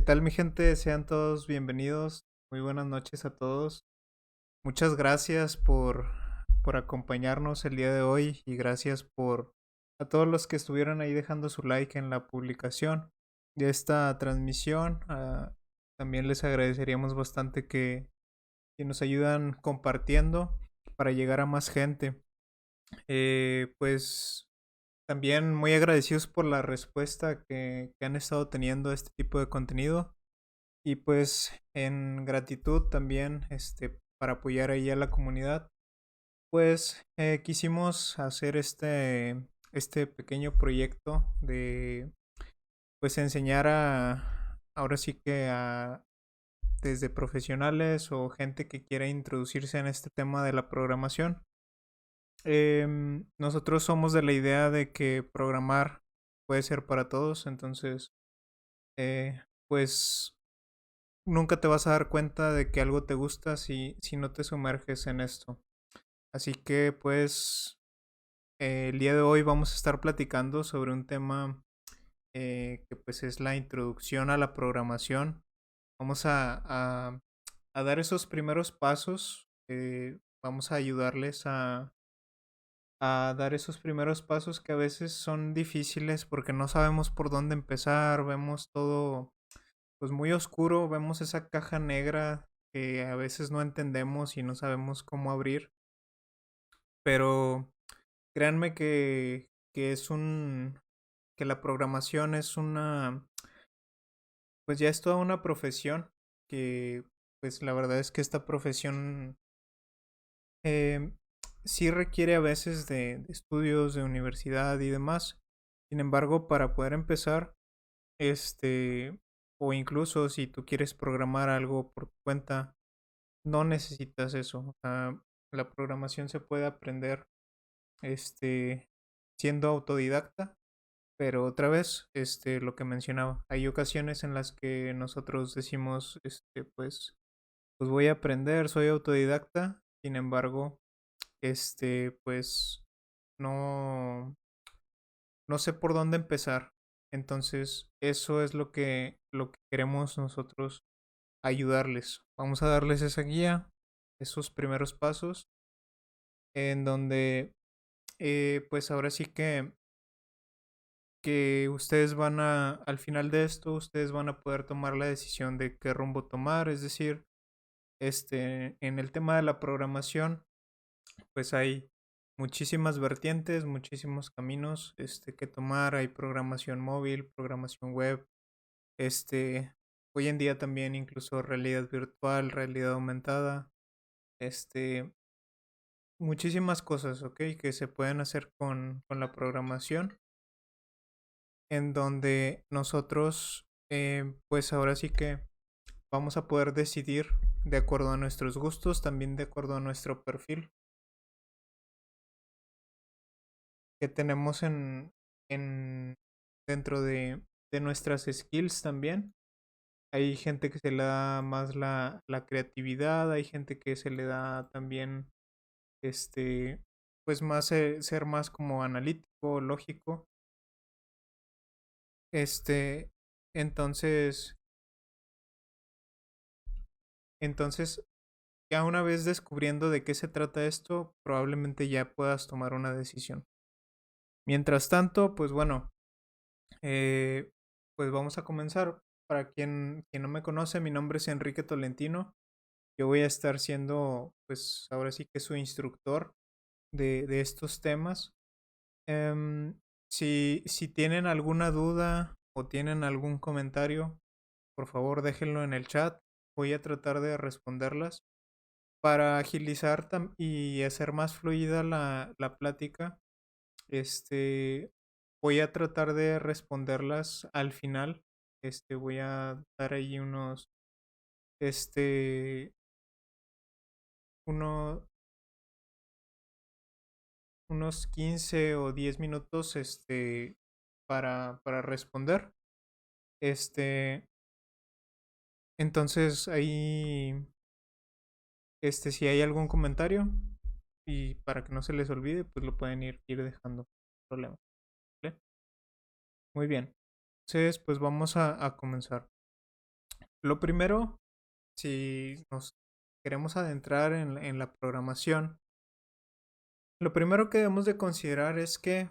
tal, mi gente? Sean todos bienvenidos. Muy buenas noches a todos. Muchas gracias por acompañarnos el día de hoy y gracias por a todos los que estuvieron ahí dejando su like en la publicación de esta transmisión. También les agradeceríamos bastante que nos ayudan compartiendo para llegar a más gente. Pues también muy agradecidos por la respuesta que han estado teniendo a este tipo de contenido. Y pues en gratitud también, para apoyar ahí a la comunidad, pues quisimos hacer este pequeño proyecto de pues enseñar ahora sí que desde profesionales o gente que quiera introducirse en este tema de la programación. Nosotros somos de la idea de que programar puede ser para todos, entonces pues nunca te vas a dar cuenta de que algo te gusta si no te sumerges en esto. Así que pues el día de hoy vamos a estar platicando sobre un tema que pues es la introducción a la programación. Vamos a dar esos primeros pasos. Vamos a ayudarles a dar esos primeros pasos que a veces son difíciles porque no sabemos por dónde empezar. Vemos todo pues muy oscuro, vemos esa caja negra que a veces no entendemos y no sabemos cómo abrir, pero créanme que es que la programación es pues ya es toda una profesión que pues la verdad es que esta profesión eh, sí requiere a veces de estudios, de universidad y demás. Sin embargo, para poder empezar, o incluso si tú quieres programar algo por tu cuenta, no necesitas eso. O sea, la programación se puede aprender este, siendo autodidacta, pero otra vez, lo que mencionaba, hay ocasiones en las que nosotros decimos, pues voy a aprender, soy autodidacta, sin embargo, pues no, no sé por dónde empezar. Entonces, eso es lo que queremos nosotros ayudarles. Vamos a darles esa guía, esos primeros pasos, en donde pues ahora sí que ustedes al final de esto, ustedes van a poder tomar la decisión de qué rumbo tomar. Es decir, en el tema de la programación, pues hay muchísimas vertientes, muchísimos caminos, que tomar. Hay programación móvil, programación web, hoy en día también incluso realidad virtual, realidad aumentada, este, muchísimas cosas, ¿ok? Que se pueden hacer con la programación, en donde nosotros, pues ahora sí que vamos a poder decidir de acuerdo a nuestros gustos, también de acuerdo a nuestro perfil que tenemos en dentro de nuestras skills también. Hay gente que se le da más la creatividad, hay gente que se le da también, este, pues más ser más como analítico, lógico. Este, entonces, entonces, ya una vez descubriendo de qué se trata esto, probablemente ya puedas tomar una decisión. Mientras tanto, pues bueno, eh, pues vamos a comenzar. Para quien no me conoce, mi nombre es Enrique Tolentino. Yo voy a estar siendo, pues ahora sí que su instructor de estos temas. Em, si tienen alguna duda o tienen algún comentario, por favor déjenlo en el chat. Voy a tratar de responderlas. Para agilizar y hacer más fluida la plática, voy a tratar de responderlas al final. Voy a dar ahí este, uno, unos 15 o 10 minutos, para responder. Este, entonces ahí, si hay algún comentario y para que no se les olvide, pues lo pueden ir dejando. No hay problema. ¿Vale? Muy bien. Entonces, pues vamos a comenzar. Lo primero, si nos queremos adentrar en la programación, lo primero que debemos de considerar es que,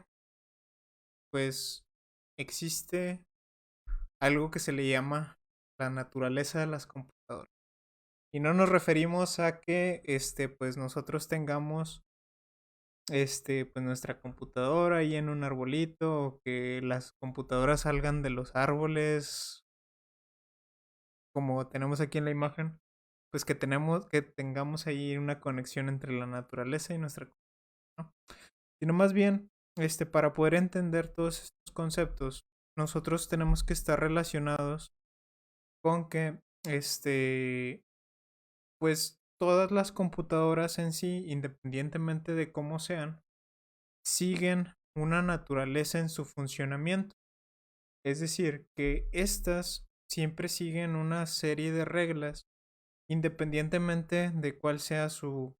pues, existe algo que se le llama la naturaleza de las computadoras. Y no nos referimos a que, pues nosotros tengamos, pues nuestra computadora ahí en un arbolito o que las computadoras salgan de los árboles como tenemos aquí en la imagen, pues que tengamos ahí una conexión entre la naturaleza y nuestra, ¿no? Sino más bien, para poder entender todos estos conceptos, nosotros tenemos que estar relacionados con que, pues todas las computadoras en sí, independientemente de cómo sean, siguen una naturaleza en su funcionamiento. Es decir, que estas siempre siguen una serie de reglas, independientemente de cuál sea su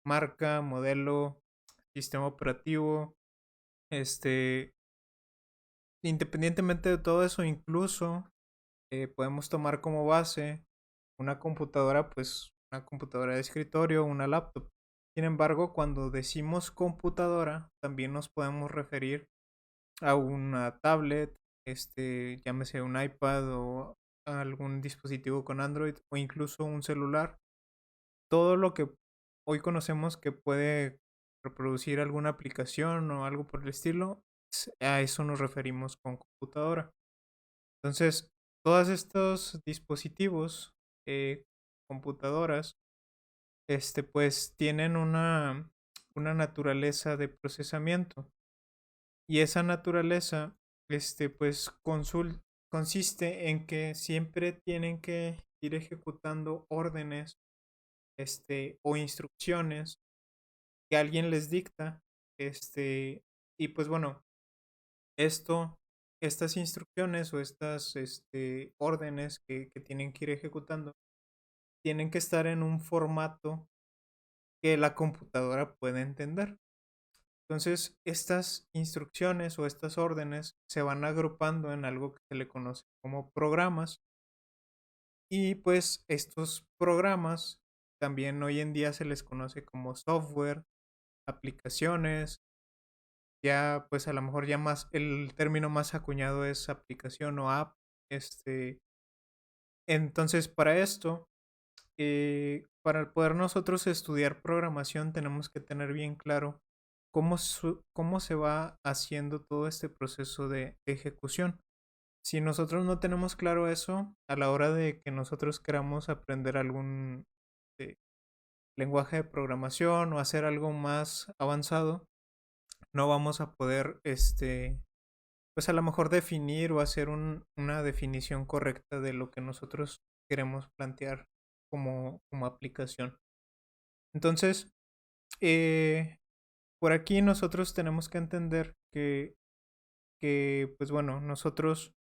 marca, modelo, sistema operativo, este, independientemente de todo eso, incluso podemos tomar como base una computadora, pues una computadora de escritorio, una laptop. Sin embargo, cuando decimos computadora, también nos podemos referir a una tablet, llámese un iPad o algún dispositivo con Android o incluso un celular. Todo lo que hoy conocemos que puede reproducir alguna aplicación o algo por el estilo, a eso nos referimos con computadora. Entonces, todos estos dispositivos, computadoras, pues tienen una naturaleza de procesamiento. Y esa naturaleza, pues consiste en que siempre tienen que ir ejecutando órdenes, o instrucciones que alguien les dicta, y pues bueno, esto, estas instrucciones o estas, órdenes que tienen que ir ejecutando, tienen que estar en un formato que la computadora pueda entender. Entonces, estas instrucciones o estas órdenes se van agrupando en algo que se le conoce como programas. Y pues estos programas también hoy en día se les conoce como software, aplicaciones. Ya pues a lo mejor ya más, el término más acuñado es aplicación o app. Este, entonces para esto, para poder nosotros estudiar programación tenemos que tener bien claro cómo se va haciendo todo este proceso de ejecución. Si nosotros no tenemos claro eso, a la hora de que nosotros queramos aprender algún eh, lenguaje de programación o hacer algo más avanzado, no vamos a poder, pues a lo mejor definir o hacer una definición correcta de lo que nosotros queremos plantear como aplicación. Entonces, eh, por aquí nosotros tenemos que entender que, pues bueno, nosotros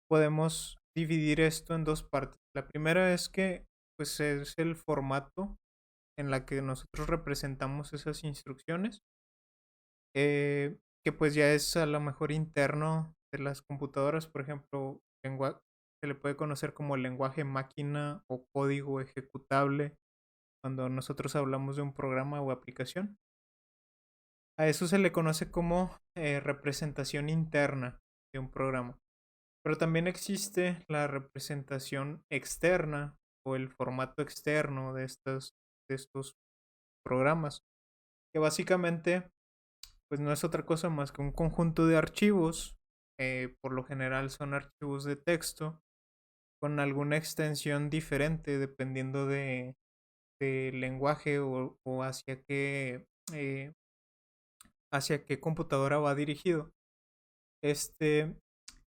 podemos dividir esto en dos partes. La primera es que, pues es el formato en la que nosotros representamos esas instrucciones, que pues ya es a lo mejor interno de las computadoras, por ejemplo, se le puede conocer como lenguaje máquina o código ejecutable cuando nosotros hablamos de un programa o aplicación. A eso se le conoce como representación interna de un programa. Pero también existe la representación externa o el formato externo de estos programas, que básicamente pues no es otra cosa más que un conjunto de archivos. Por lo general son archivos de texto con alguna extensión diferente dependiendo de lenguaje o eh, hacia qué computadora va dirigido. Este,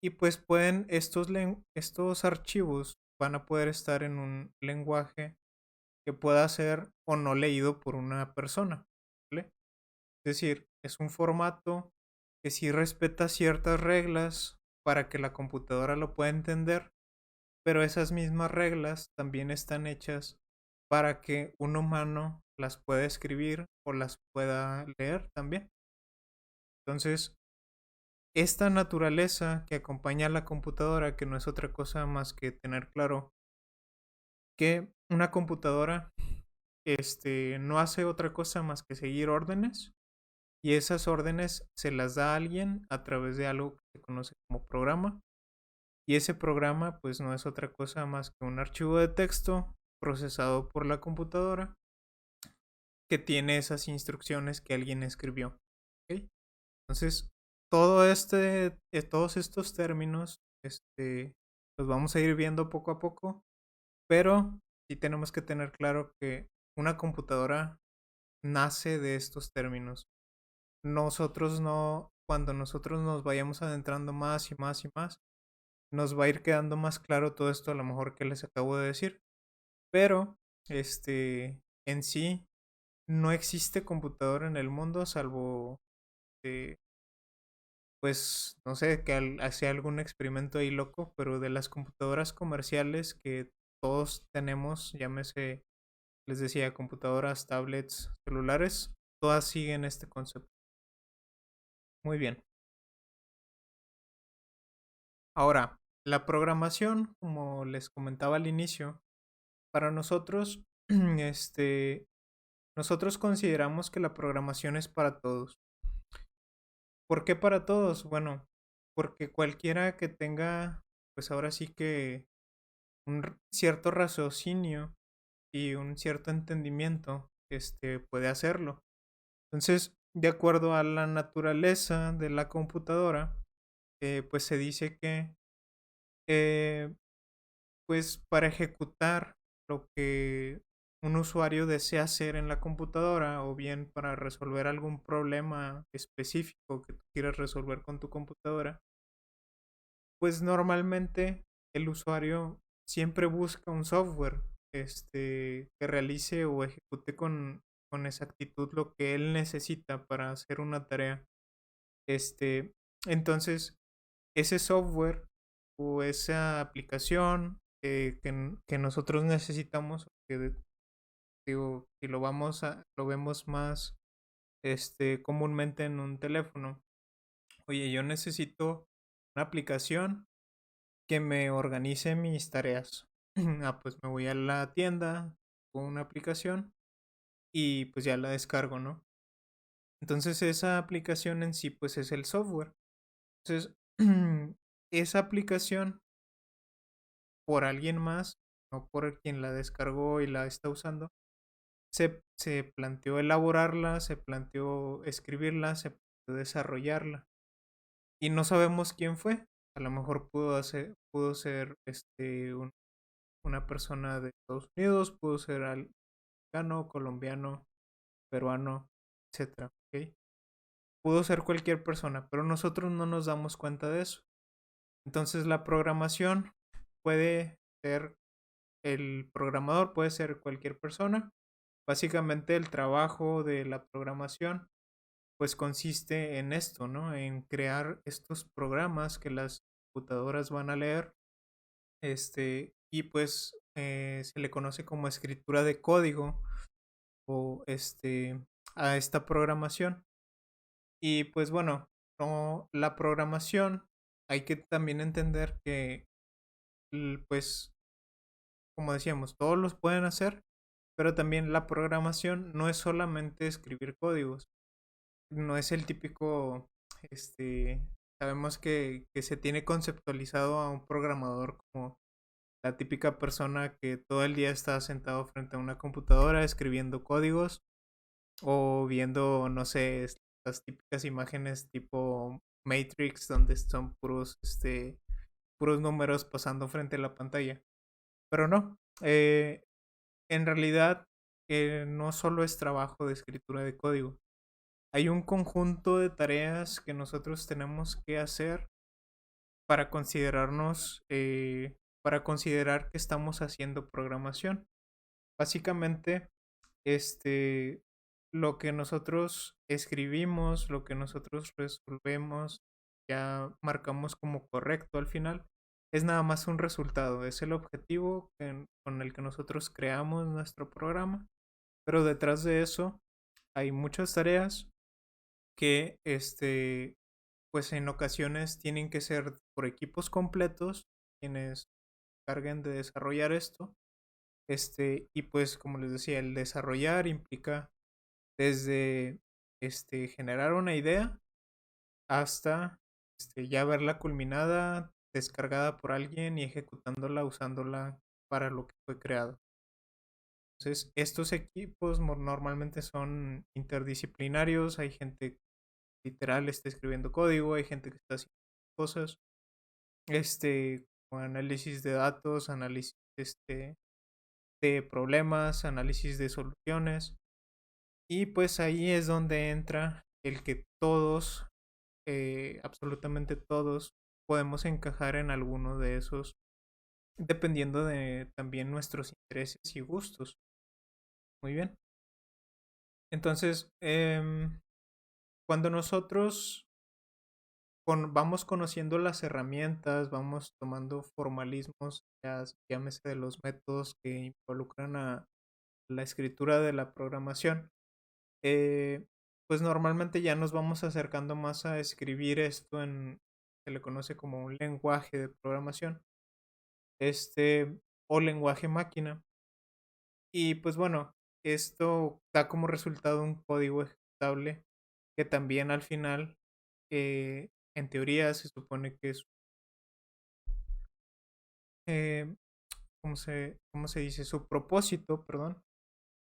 y pues estos archivos van a poder estar en un lenguaje que pueda ser o no leído por una persona, ¿vale? Es decir, es un formato que sí respeta ciertas reglas para que la computadora lo pueda entender, pero esas mismas reglas también están hechas para que un humano las pueda escribir o las pueda leer también. Entonces, esta naturaleza que acompaña a la computadora, que no es otra cosa más que tener claro que una computadora no hace otra cosa más que seguir órdenes y esas órdenes se las da a alguien a través de algo que se conoce como programa. Y ese programa pues no es otra cosa más que un archivo de texto procesado por la computadora que tiene esas instrucciones que alguien escribió. ¿Ok? Entonces, todos estos términos, los vamos a ir viendo poco a poco, pero sí tenemos que tener claro que una computadora nace de estos términos. Cuando nosotros nos vayamos adentrando más y más y más, nos va a ir quedando más claro todo esto a lo mejor que les acabo de decir. Pero, en sí, no existe computadora en el mundo salvo, eh, pues, no sé, que hacía algún experimento ahí loco, pero de las computadoras comerciales que todos tenemos, llámese, les decía, computadoras, tablets, celulares, todas siguen este concepto. Muy bien. Ahora, la programación, como les comentaba al inicio, para nosotros, nosotros consideramos que la programación es para todos. ¿Por qué para todos? Bueno, porque cualquiera que tenga, pues ahora sí que cierto raciocinio y un cierto entendimiento, puede hacerlo. Entonces, de acuerdo a la naturaleza de la computadora, pues se dice que, eh, pues para ejecutar lo que un usuario desea hacer en la computadora o bien para resolver algún problema específico que tú quieras resolver con tu computadora, pues normalmente el usuario siempre busca un software que realice o ejecute con exactitud lo que él necesita para hacer una tarea. Este, entonces, ese software o esa aplicación que nosotros necesitamos, que digo, si lo vemos más comúnmente en un teléfono. Oye, yo necesito una aplicación que me organice mis tareas. Ah, pues me voy a la tienda con una aplicación y pues ya la descargo, ¿no? Entonces esa aplicación en sí pues es el software. Entonces esa aplicación por alguien más, no por quien la descargó y la está usando, se planteó elaborarla, se planteó escribirla, se planteó desarrollarla. Y no sabemos quién fue. A lo mejor pudo ser una persona de Estados Unidos, pudo ser mexicano, colombiano, peruano, etcétera, ¿ok? Pudo ser cualquier persona, pero nosotros no nos damos cuenta de eso. Entonces la programación puede ser, el programador puede ser cualquier persona. Básicamente el trabajo de la programación pues consiste en esto, ¿no? En crear estos programas que las computadoras van a leer, y pues se le conoce como escritura de código o a esta programación. Y pues bueno, no, la programación hay que también entender que pues como decíamos, todos los pueden hacer, pero también la programación no es solamente escribir códigos, no es el típico, este, sabemos que se tiene conceptualizado a un programador como la típica persona que todo el día está sentado frente a una computadora escribiendo códigos o viendo, no sé, las típicas imágenes tipo Matrix donde son puros números pasando frente a la pantalla. Pero no, en realidad no solo es trabajo de escritura de código. Hay un conjunto de tareas que nosotros tenemos que hacer para para considerar que estamos haciendo programación. Básicamente, este, lo que nosotros escribimos, lo que nosotros resolvemos, ya marcamos como correcto al final, es nada más un resultado, es el objetivo con el que nosotros creamos nuestro programa, pero detrás de eso hay muchas tareas que, pues en ocasiones tienen que ser por equipos completos quienes carguen de desarrollar esto, Y pues como les decía, el desarrollar implica desde generar una idea hasta ya verla culminada, descargada por alguien y ejecutándola, usándola para lo que fue creado. Entonces, estos equipos normalmente son interdisciplinarios, hay gente que literal está escribiendo código, hay gente que está haciendo cosas, como análisis de datos, análisis de problemas, análisis de soluciones, y pues ahí es donde entra el que todos, absolutamente todos, podemos encajar en alguno de esos, dependiendo de también nuestros intereses y gustos. Muy bien. Entonces, cuando nosotros vamos conociendo las herramientas, vamos tomando formalismos, llámese de los métodos que involucran a la escritura de la programación, pues normalmente ya nos vamos acercando más a escribir esto se le conoce como un lenguaje de programación, o lenguaje máquina. Y pues bueno, esto da como resultado un código ejecutable que también al final, en teoría, se supone que es, eh, cómo se dice? Su propósito, perdón,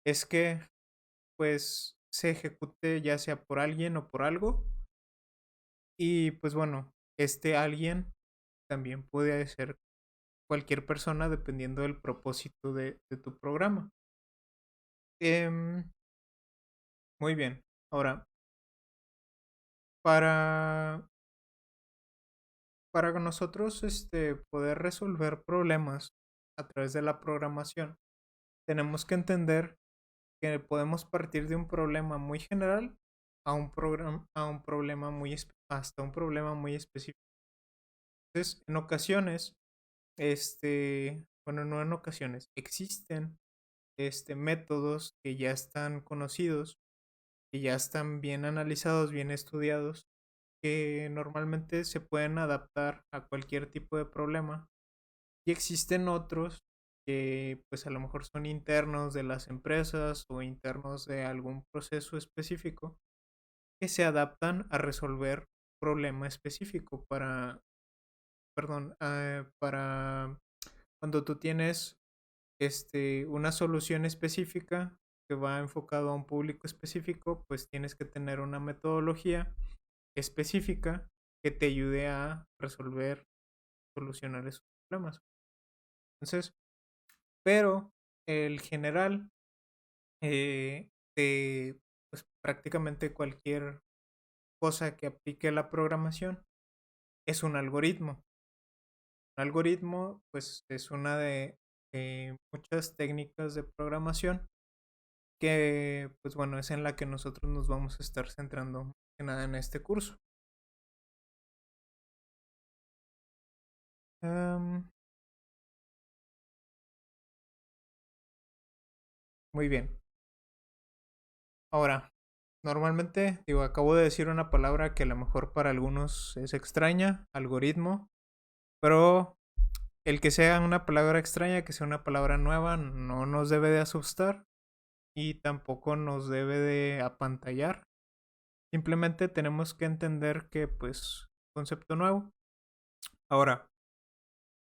es que pues se ejecute ya sea por alguien o por algo. Y pues bueno, este alguien también puede ser cualquier persona dependiendo del propósito de tu programa. Em, Muy bien. Ahora, para, para nosotros poder resolver problemas a través de la programación, tenemos que entender que podemos partir de un problema muy general a un problema hasta un problema muy específico. Entonces, en ocasiones, bueno, no en ocasiones, existen métodos que ya están conocidos, que ya están bien analizados, bien estudiados, que normalmente se pueden adaptar a cualquier tipo de problema. Y existen otros que pues a lo mejor son internos de las empresas o internos de algún proceso específico que se adaptan a resolver problema específico perdón, para cuando tú tienes una solución específica que va enfocado a un público específico, pues tienes que tener una metodología específica que te ayude a resolver, solucionar esos problemas. Entonces, pero el general de pues, prácticamente cualquier cosa que aplique la programación es un algoritmo. Un algoritmo, pues, es una de muchas técnicas de programación que, pues bueno, es en la que nosotros nos vamos a estar centrando más que nada en este curso. Am, Muy bien. Ahora, normalmente, digo, acabo de decir una palabra que a lo mejor para algunos es extraña, algoritmo, pero el que sea una palabra extraña, que sea una palabra nueva, no nos debe de asustar y tampoco nos debe de apantallar. Simplemente tenemos que entender que, pues, concepto nuevo. Ahora,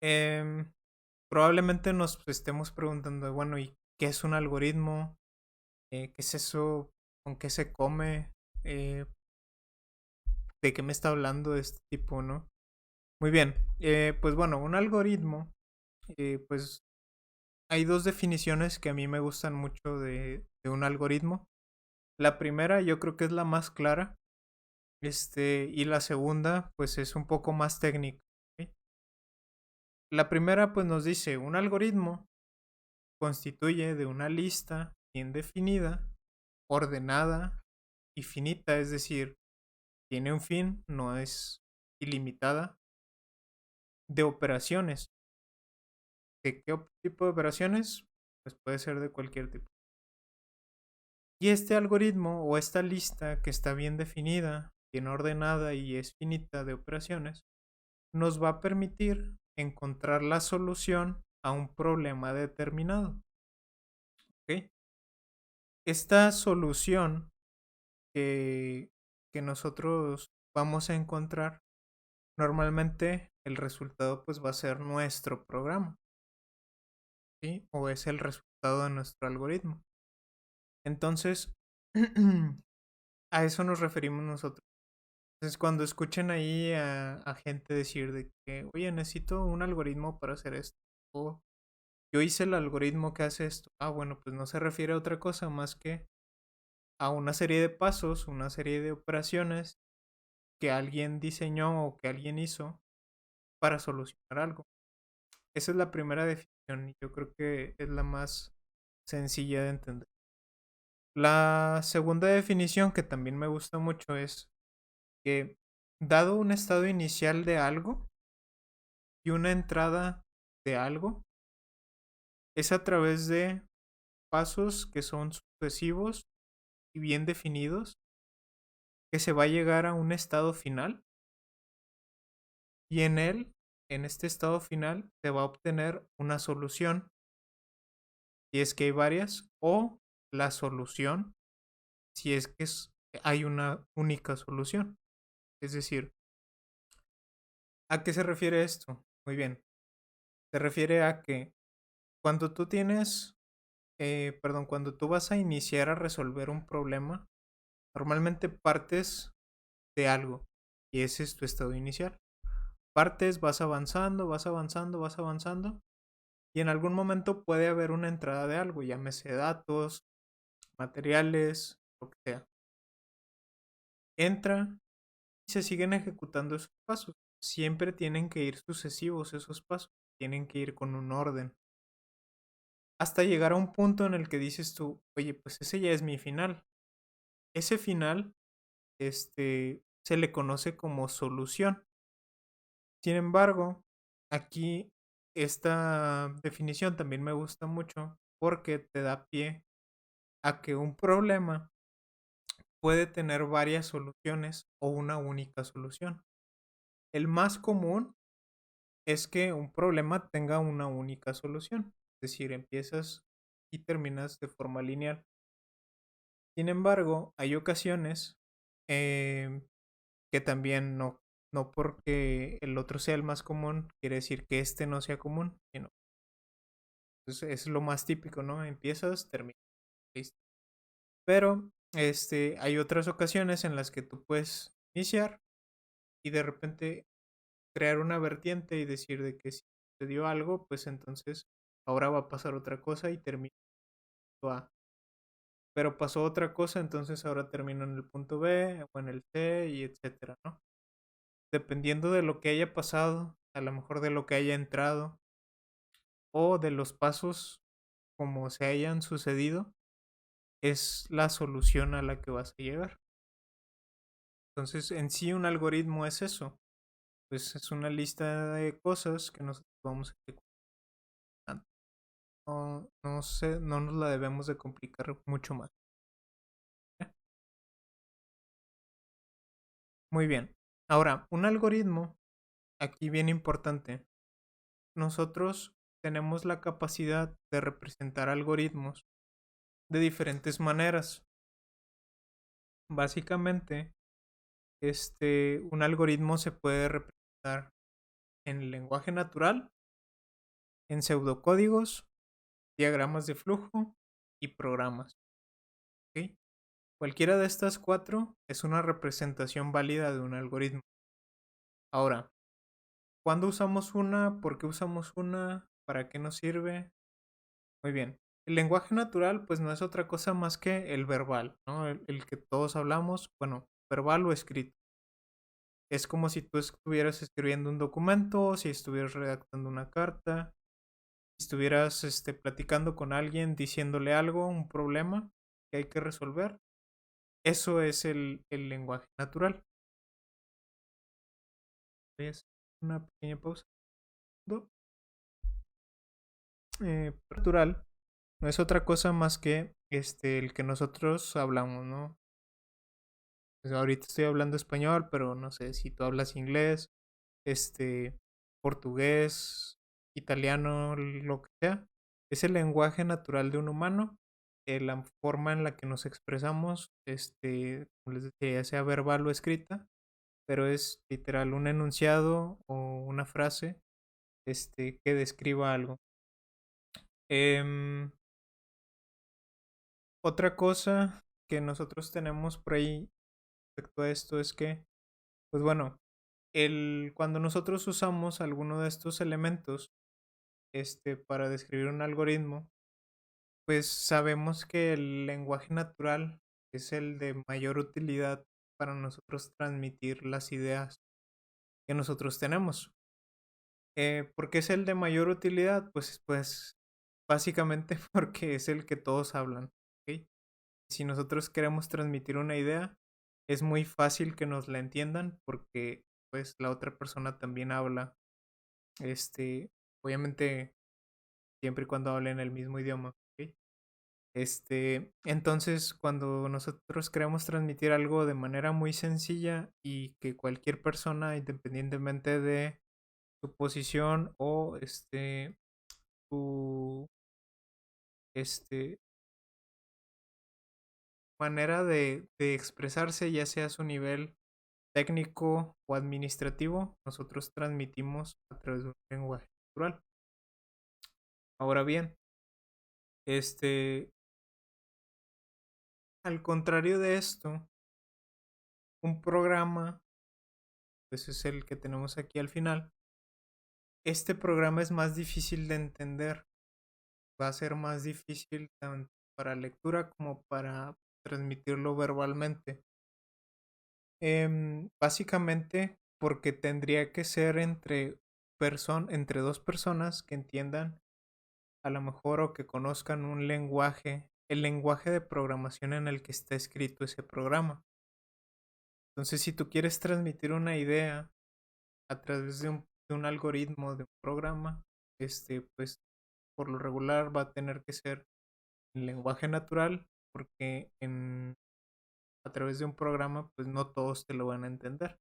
em, probablemente nos estemos preguntando, bueno, ¿y qué es un algoritmo? ¿Qué es eso? ¿Con qué se come? Eh, ¿De qué me está hablando este tipo, no? Muy bien, pues bueno, un algoritmo, pues hay dos definiciones que a mí me gustan mucho de un algoritmo. La primera yo creo que es la más clara, y la segunda pues es un poco más técnica. ¿Ok? La primera pues nos dice, un algoritmo constituye de una lista bien definida, ordenada y finita, es decir, tiene un fin, no es ilimitada, de operaciones. ¿De qué tipo de operaciones? Pues puede ser de cualquier tipo. Y este algoritmo o esta lista que está bien definida, bien ordenada y es finita de operaciones, nos va a permitir encontrar la solución a un problema determinado. ¿Ok? Esta solución que, que nosotros vamos a encontrar, normalmente el resultado pues va a ser nuestro programa, ¿sí? O es el resultado de nuestro algoritmo. Entonces, a eso nos referimos nosotros. Entonces, cuando escuchen ahí a gente decir de que, oye, necesito un algoritmo para hacer esto, o yo hice el algoritmo que hace esto, bueno, pues no se refiere a otra cosa más que a una serie de pasos, una serie de operaciones que alguien diseñó o que alguien hizo para solucionar algo. Esa es la primera definición y yo creo que es la más sencilla de entender. La segunda definición que también me gusta mucho es que dado un estado inicial de algo y una entrada de algo, es a través de pasos que son sucesivos y bien definidos que se va a llegar a un estado final y en él, en este estado final, se va a obtener una solución, si es que hay varias, o la solución, si es que hay una única solución. Es decir, ¿a qué se refiere esto? Muy bien, se refiere a que cuando tú tienes, cuando tú vas a iniciar a resolver un problema, normalmente partes de algo y ese es tu estado inicial. Partes, vas avanzando, vas avanzando, vas avanzando y en algún momento puede haber una entrada de algo, llámese datos, materiales, lo que sea. Entra y se siguen ejecutando esos pasos. Siempre tienen que ir sucesivos esos pasos, tienen que ir con un orden. Hasta llegar a un punto en el que dices tú, oye, pues ese ya es mi final. Ese final, se le conoce como solución. Sin embargo, aquí esta definición también me gusta mucho porque te da pie a que un problema puede tener varias soluciones o una única solución. El más común es que un problema tenga una única solución, es decir, empiezas y terminas de forma lineal. Sin embargo, hay ocasiones em, que también no porque el otro sea el más común, quiere decir que este no sea común, sino pues, es lo más típico, ¿no? Empiezas, terminas, listo. Pero hay otras ocasiones en las que tú puedes iniciar y de repente crear una vertiente y decir de que si te dio algo, pues entonces ahora va a pasar otra cosa y termino en el punto A. Pero pasó otra cosa, entonces ahora termino en el punto B o en el C y etcétera, ¿no? Dependiendo de lo que haya pasado, a lo mejor de lo que haya entrado o de los pasos como se hayan sucedido, es la solución a la que vas a llegar. Entonces, en sí un algoritmo es eso, pues es una lista de cosas que nosotros vamos ejecutando. No sé, no nos la debemos de complicar mucho más. ¿Eh? Muy bien. Ahora, un algoritmo, aquí bien importante, nosotros tenemos la capacidad de representar algoritmos de diferentes maneras. Básicamente, un algoritmo se puede representar en lenguaje natural, en pseudocódigos, diagramas de flujo y programas. ¿Ok? Cualquiera de estas cuatro es una representación válida de un algoritmo. Ahora, ¿cuándo usamos una? ¿Por qué usamos una? ¿Para qué nos sirve? Muy bien. El lenguaje natural pues no es otra cosa más que el verbal, ¿no? El que todos hablamos, bueno, verbal o escrito. Es como si tú estuvieras escribiendo un documento, si estuvieras redactando una carta, si estuvieras platicando con alguien, diciéndole algo, un problema que hay que resolver. Eso es el lenguaje natural. Voy a hacer una pequeña pausa. Natural no es otra cosa más que el que nosotros hablamos, ¿no? Pues ahorita estoy hablando español, pero no sé si tú hablas inglés, este, portugués, italiano, lo que sea. Es el lenguaje natural de un humano la forma en la que nos expresamos, como les decía, ya sea verbal o escrita, pero es literal un enunciado o una frase, que describa algo. Em, Otra cosa que nosotros tenemos por ahí respecto a esto es que, pues bueno, cuando nosotros usamos alguno de estos elementos, para describir un algoritmo, pues sabemos que el lenguaje natural es el de mayor utilidad para nosotros transmitir las ideas que nosotros tenemos. ¿Por qué es el de mayor utilidad? Pues básicamente porque es el que todos hablan, ¿ok? Si nosotros queremos transmitir una idea, es muy fácil que nos la entiendan porque pues la otra persona también habla, este, obviamente siempre y cuando hablen el mismo idioma, ¿ok? Entonces, cuando nosotros queremos transmitir algo de manera muy sencilla y que cualquier persona, independientemente de su posición o su este, manera de expresarse, ya sea su nivel técnico o administrativo, nosotros transmitimos a través de un lenguaje natural. Ahora bien, este, al contrario de esto, un programa, pues es el que tenemos aquí al final. Este programa es más difícil de entender, va a ser más difícil tanto para lectura como para transmitirlo verbalmente. Básicamente porque tendría que ser entre dos personas que entiendan a lo mejor o que conozcan un lenguaje, el lenguaje de programación en el que está escrito ese programa. Entonces, si tú quieres transmitir una idea a través de un algoritmo, de un programa, pues por lo regular va a tener que ser en lenguaje natural, porque a través de un programa, pues no todos te lo van a entender.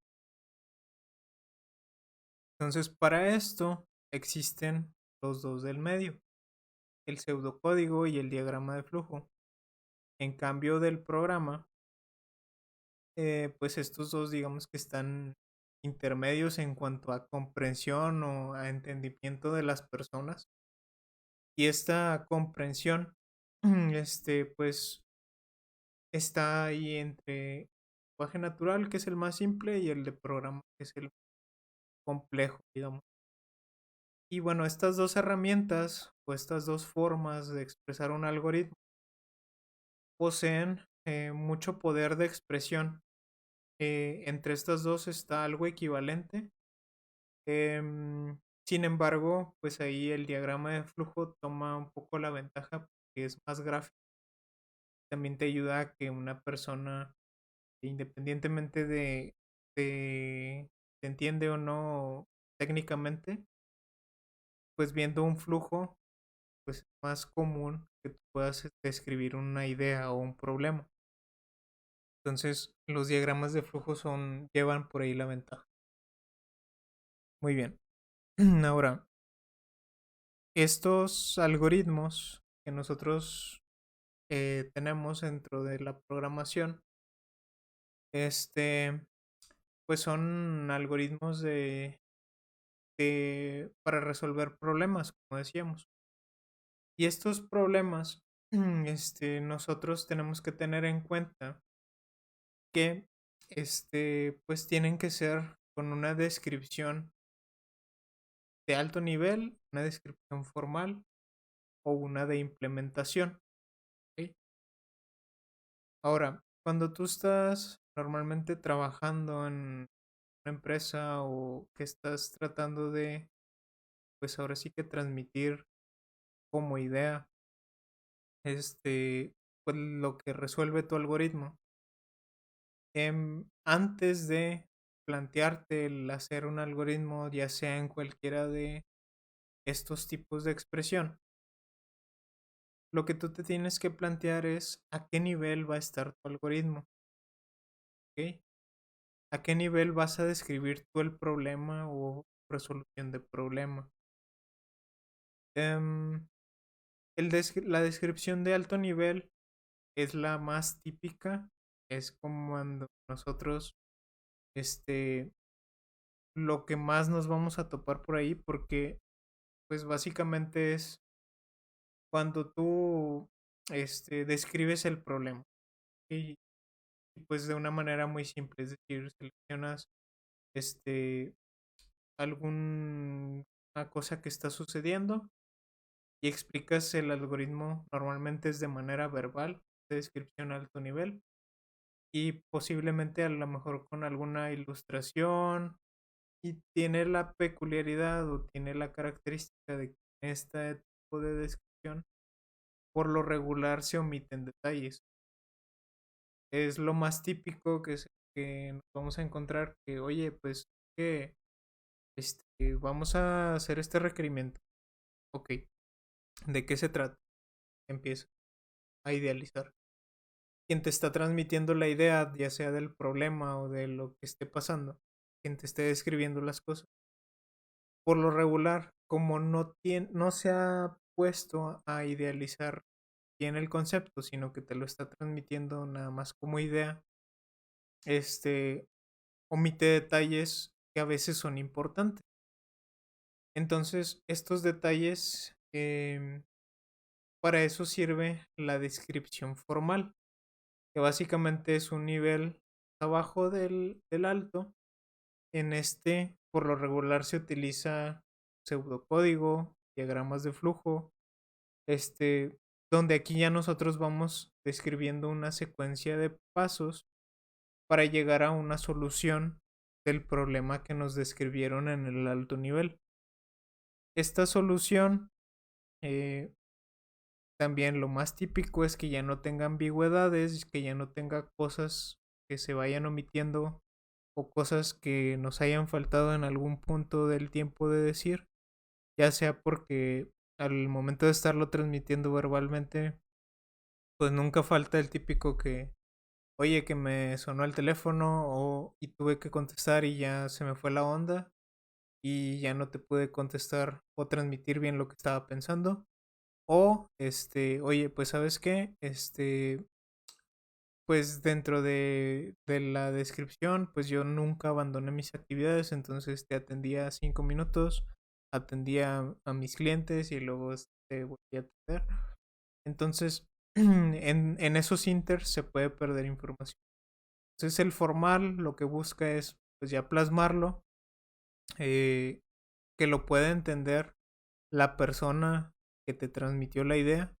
Entonces, para esto existen los dos del medio, el pseudocódigo y el diagrama de flujo. En cambio del programa, pues estos dos digamos que están intermedios en cuanto a comprensión o a entendimiento de las personas. Y esta comprensión, pues está ahí entre el lenguaje natural, que es el más simple, y el de programa, que es el complejo, digamos. Y bueno, estas dos herramientas o estas dos formas de expresar un algoritmo poseen mucho poder de expresión. Entre estas dos está algo equivalente. Sin embargo, pues ahí el diagrama de flujo toma un poco la ventaja porque es más gráfico. También te ayuda a que una persona, independientemente de se entiende o no técnicamente, pues viendo un flujo, pues es más común que tú puedas describir una idea o un problema. Entonces, los diagramas de flujo llevan por ahí la ventaja. Muy bien. Ahora, estos algoritmos que nosotros tenemos dentro de la programación, este, pues son algoritmos para resolver problemas, como decíamos. Y estos problemas, nosotros tenemos que tener en cuenta que, pues tienen que ser con una descripción de alto nivel, una descripción formal o una de implementación. ¿Ok? Ahora, cuando tú estás normalmente trabajando en una empresa o que estás tratando de, pues ahora sí que transmitir como idea, pues lo que resuelve tu algoritmo, antes de plantearte el hacer un algoritmo, ya sea en cualquiera de estos tipos de expresión, lo que tú te tienes que plantear es a qué nivel va a estar tu algoritmo, ¿ok? ¿A qué nivel vas a describir tú el problema o resolución de problema? La descripción de alto nivel es la más típica. Es como cuando nosotros, este, lo que más nos vamos a topar por ahí, porque pues básicamente es cuando tú, describes el problema y, pues de una manera muy simple, es decir, seleccionas, este, alguna cosa que está sucediendo y explicas el algoritmo. Normalmente es de manera verbal, de descripción a alto nivel y posiblemente a lo mejor con alguna ilustración, y tiene la peculiaridad o tiene la característica de que en este tipo de descripción por lo regular se omiten detalles. Es lo más típico que nos vamos a encontrar, que oye, pues que vamos a hacer este requerimiento. Ok, ¿de qué se trata? Empieza a idealizar. Quien te está transmitiendo la idea, ya sea del problema o de lo que esté pasando, quien te esté describiendo las cosas. Por lo regular, como no se ha puesto a idealizar bien el concepto, sino que te lo está transmitiendo nada más como idea, este omite detalles que a veces son importantes. Entonces, estos detalles, para eso sirve la descripción formal, que básicamente es un nivel abajo del alto. En este, por lo regular, se utiliza pseudocódigo, diagramas de flujo, donde aquí ya nosotros vamos describiendo una secuencia de pasos para llegar a una solución del problema que nos describieron en el alto nivel. Esta solución, eh, también lo más típico es que ya no tenga ambigüedades, que ya no tenga cosas que se vayan omitiendo o cosas que nos hayan faltado en algún punto del tiempo de decir, ya sea porque al momento de estarlo transmitiendo verbalmente, pues nunca falta el típico que, oye, que me sonó el teléfono y tuve que contestar y ya se me fue la onda y ya no te pude contestar o transmitir bien lo que estaba pensando. O, oye, pues sabes qué, pues dentro de la descripción, pues yo nunca abandoné mis actividades, entonces te atendía 5 minutos, atendía a mis clientes y luego te volví a atender. Entonces, en esos inters se puede perder información. Entonces el formal lo que busca es pues ya plasmarlo, eh, que lo pueda entender la persona que te transmitió la idea,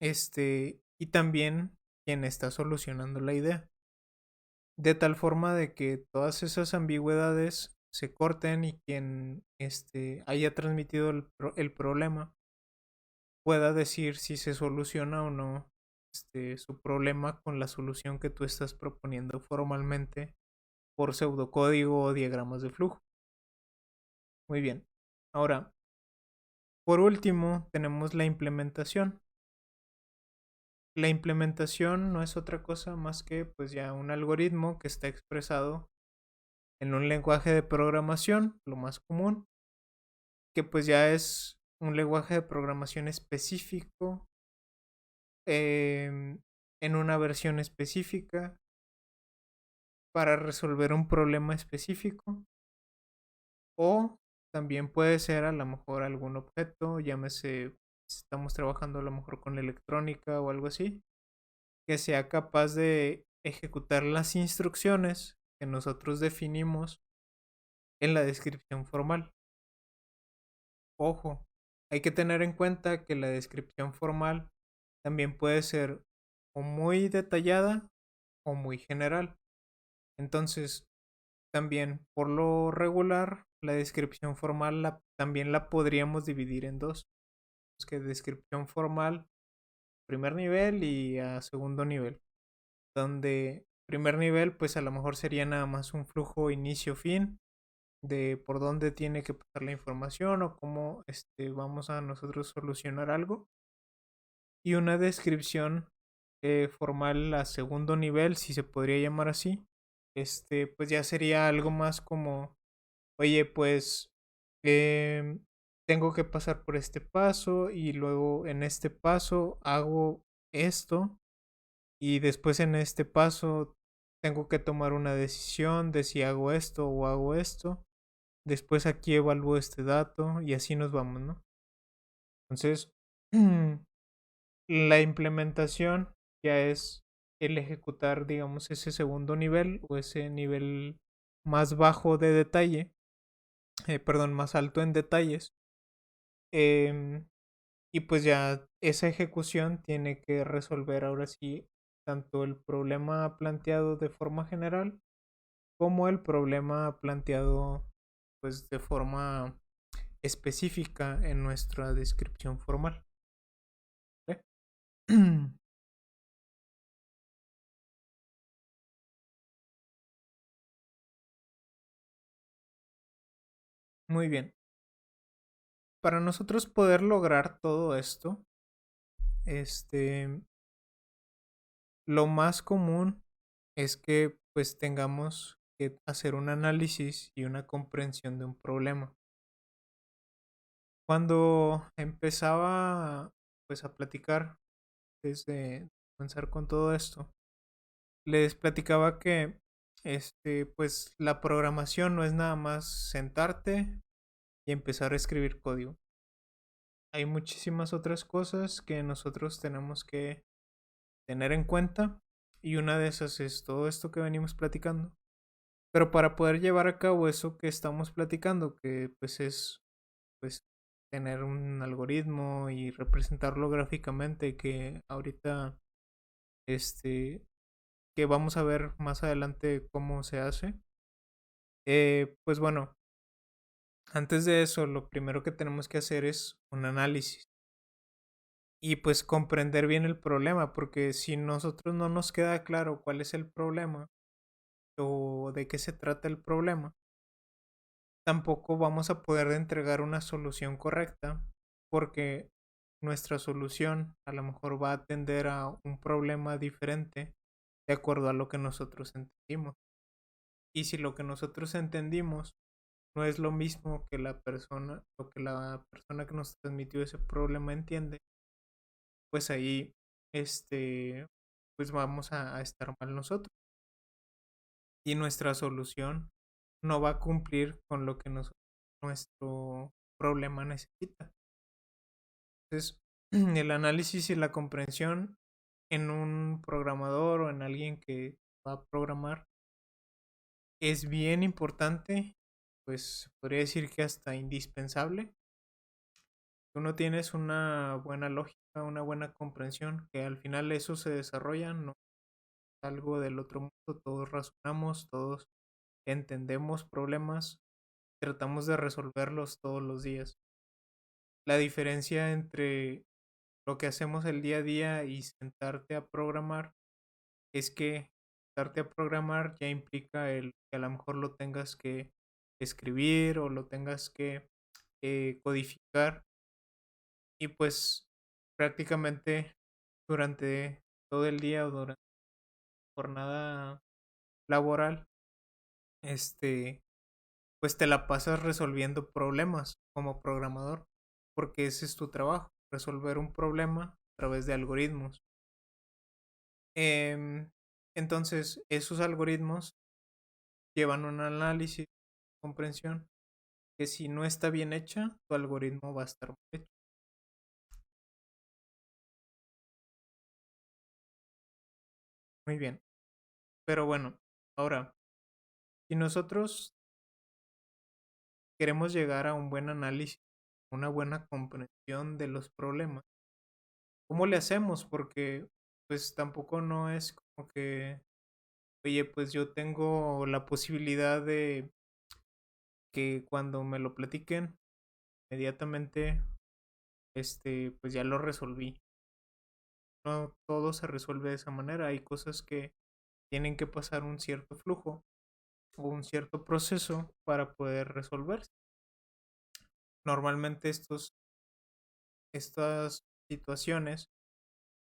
y también quien está solucionando la idea. De tal forma de que todas esas ambigüedades se corten y quien haya transmitido el problema pueda decir si se soluciona o no su problema con la solución que tú estás proponiendo formalmente por pseudocódigo o diagramas de flujo. Muy bien. Ahora, por último, tenemos la implementación. La implementación no es otra cosa más que pues ya un algoritmo que está expresado en un lenguaje de programación, lo más común, que pues ya es un lenguaje de programación específico, em, en una versión específica para resolver un problema específico, o también puede ser a lo mejor algún objeto, llámese si estamos trabajando a lo mejor con electrónica o algo así, que sea capaz de ejecutar las instrucciones que nosotros definimos en la descripción formal. Ojo, hay que tener en cuenta que la descripción formal también puede ser o muy detallada o muy general. Entonces, también por lo regular, la descripción formal también la podríamos dividir en dos. Es que descripción formal, primer nivel y a segundo nivel. Donde primer nivel, pues a lo mejor sería nada más un flujo inicio-fin de por dónde tiene que pasar la información o cómo vamos a nosotros solucionar algo. Y una descripción formal a segundo nivel, si se podría llamar así, pues ya sería algo más como, oye, pues em, tengo que pasar por este paso y luego en este paso hago esto y después en este paso tengo que tomar una decisión de si hago esto o hago esto. Después aquí evalúo este dato y así nos vamos, ¿no? Entonces, la implementación ya es el ejecutar, digamos, ese segundo nivel o ese nivel más bajo de detalle, perdón, más alto en detalles. em, y pues ya esa ejecución tiene que resolver ahora sí tanto el problema planteado de forma general como el problema planteado pues de forma específica en nuestra descripción formal. ¿Vale? Muy bien. Para nosotros poder lograr todo esto, este, lo más común es que pues tengamos que hacer un análisis y una comprensión de un problema. Cuando empezaba pues a platicar desde comenzar con todo esto, les platicaba que pues la programación no es nada más sentarte y empezar a escribir código. Hay muchísimas otras cosas que nosotros tenemos que tener en cuenta y una de esas es todo esto que venimos platicando. Pero para poder llevar a cabo eso que estamos platicando, que pues es pues tener un algoritmo y representarlo gráficamente, que ahorita que vamos a ver más adelante cómo se hace. Pues bueno, antes de eso, lo primero que tenemos que hacer es un análisis y pues comprender bien el problema, porque si nosotros no nos queda claro cuál es el problema o de qué se trata el problema, tampoco vamos a poder entregar una solución correcta, porque nuestra solución a lo mejor va a atender a un problema diferente de acuerdo a lo que nosotros entendimos. Y si lo que nosotros entendimos no es lo mismo que lo que la persona que nos transmitió ese problema entiende, pues ahí, pues vamos a estar mal nosotros. Y nuestra solución no va a cumplir con lo que nuestro problema necesita. Entonces, el análisis y la comprensión en un programador o en alguien que va a programar es bien importante, pues podría decir que hasta indispensable. Tú no tienes una buena lógica, una buena comprensión, que al final eso se desarrolla, no es algo del otro mundo, todos razonamos, todos entendemos problemas, tratamos de resolverlos todos los días. La diferencia entre lo que hacemos el día a día y sentarte a programar es que sentarte a programar ya implica el que a lo mejor lo tengas que escribir o lo tengas que codificar y pues prácticamente durante todo el día o durante la jornada laboral, este, pues te la pasas resolviendo problemas como programador, porque ese es tu trabajo, resolver un problema a través de algoritmos. Em, entonces, esos algoritmos llevan un análisis, comprensión, que si no está bien hecha, tu algoritmo va a estar mal hecho. Muy bien. Pero bueno, ahora, si nosotros queremos llegar a un buen análisis, una buena comprensión de los problemas, ¿cómo le hacemos? Porque pues tampoco no es como que, oye, pues yo tengo la posibilidad de que cuando me lo platiquen, inmediatamente, pues ya lo resolví. No todo se resuelve de esa manera. Hay cosas que tienen que pasar un cierto flujo o un cierto proceso para poder resolverse. Normalmente estas situaciones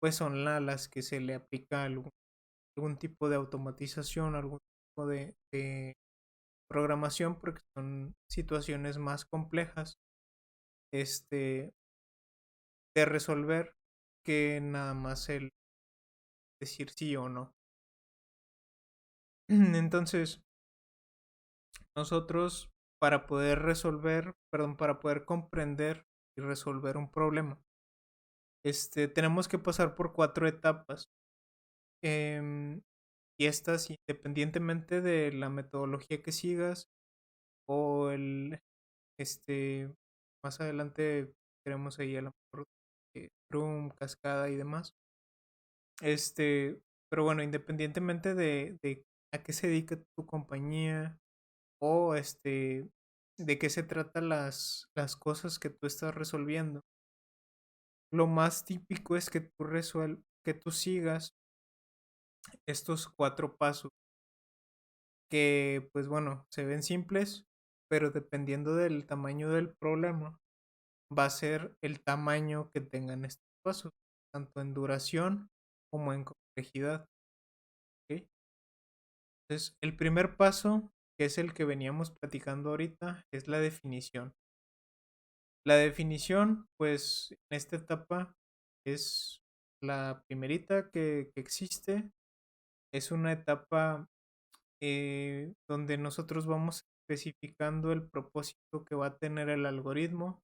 pues son las que se le aplica algún tipo de automatización, algún tipo de programación, porque son situaciones más complejas este, de resolver que nada más el decir sí o no. Entonces, nosotros para poder comprender y resolver un problema, tenemos que pasar por 4 etapas. em, y estas, independientemente de la metodología que sigas o este, más adelante queremos ahí a lo mejor Scrum, cascada y demás. Pero bueno, independientemente de a qué se dedica tu compañía o de qué se trata las cosas que tú estás resolviendo, lo más típico es que que tú sigas estos 4 pasos que, pues bueno, se ven simples, pero dependiendo del tamaño del problema, va a ser el tamaño que tengan estos pasos, tanto en duración como en complejidad. ¿Ok? Entonces, el primer paso, que es el que veníamos platicando ahorita, es la definición. La definición, pues, en esta etapa es la primerita que existe. Es una etapa donde nosotros vamos especificando el propósito que va a tener el algoritmo.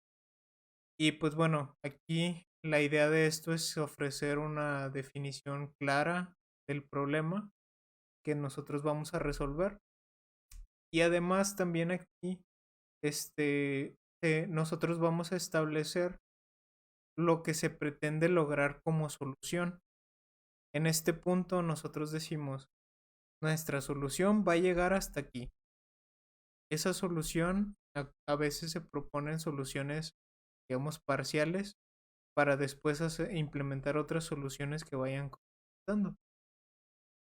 Y pues bueno, aquí la idea de esto es ofrecer una definición clara del problema que nosotros vamos a resolver. Y además también aquí, nosotros vamos a establecer lo que se pretende lograr como solución. En este punto nosotros decimos, nuestra solución va a llegar hasta aquí. Esa solución, a veces se proponen soluciones, digamos, parciales, para después implementar otras soluciones que vayan completando.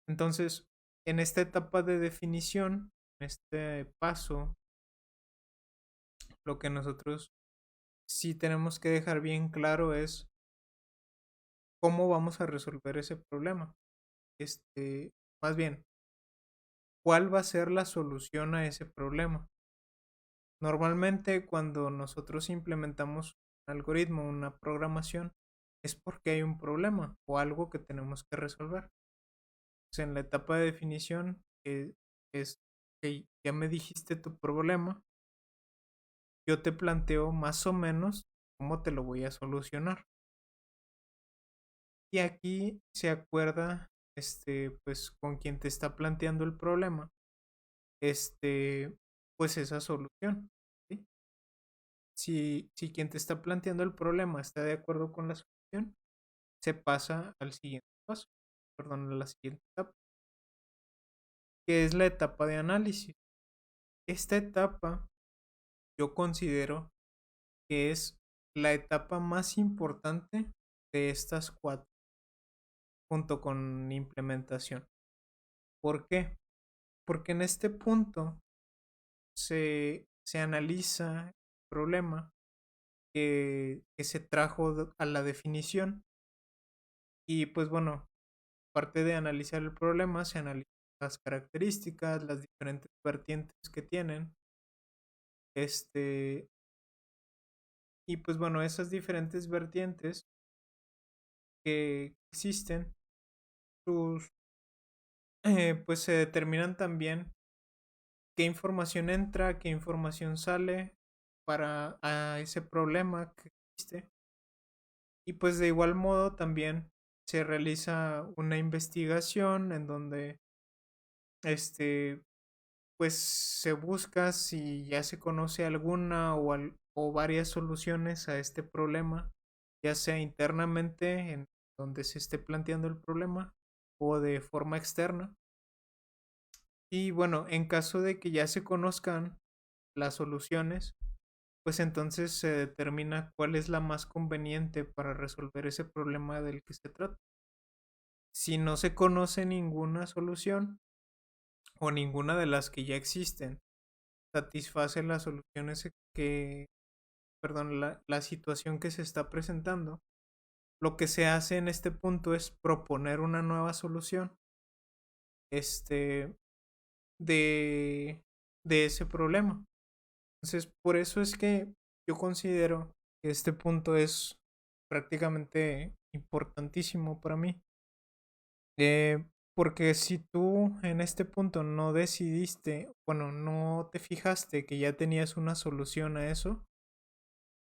Entonces, en esta etapa de definición, en este paso, lo que nosotros sí tenemos que dejar bien claro es cómo vamos a resolver ese problema. Más bien, ¿cuál va a ser la solución a ese problema? Normalmente cuando nosotros implementamos un algoritmo, una programación, es porque hay un problema o algo que tenemos que resolver. Pues en la etapa de definición es que ya me dijiste tu problema, yo te planteo más o menos cómo te lo voy a solucionar. Y aquí se acuerda, pues con quien te está planteando el problema, pues esa solución. ¿Sí? Si quien te está planteando el problema está de acuerdo con la solución, se pasa al siguiente paso, perdón, a la siguiente etapa, que es la etapa de análisis. Esta etapa yo considero que es la etapa más importante de estas 4, junto con implementación. ¿Por qué? Porque en este punto se analiza el problema que se trajo a la definición. Y pues bueno, aparte de analizar el problema, se analizan las características, las diferentes vertientes que tienen. Y pues bueno, esas diferentes vertientes que existen, sus, pues se determinan también qué información entra, qué información sale para a ese problema que existe. Y pues de igual modo también se realiza una investigación en donde pues se busca si ya se conoce alguna o varias soluciones a este problema, ya sea internamente en donde se esté planteando el problema o de forma externa. Y bueno, en caso de que ya se conozcan las soluciones, pues entonces se determina cuál es la más conveniente para resolver ese problema del que se trata. Si no se conoce ninguna solución o ninguna de las que ya existen satisface las soluciones perdón, la situación que se está presentando, lo que se hace en este punto es proponer una nueva solución este, de ese problema. Entonces, por eso es que yo considero Este punto es prácticamente importantísimo para mí. Porque si tú en este punto no decidiste, bueno, no te fijaste que ya tenías una solución a eso,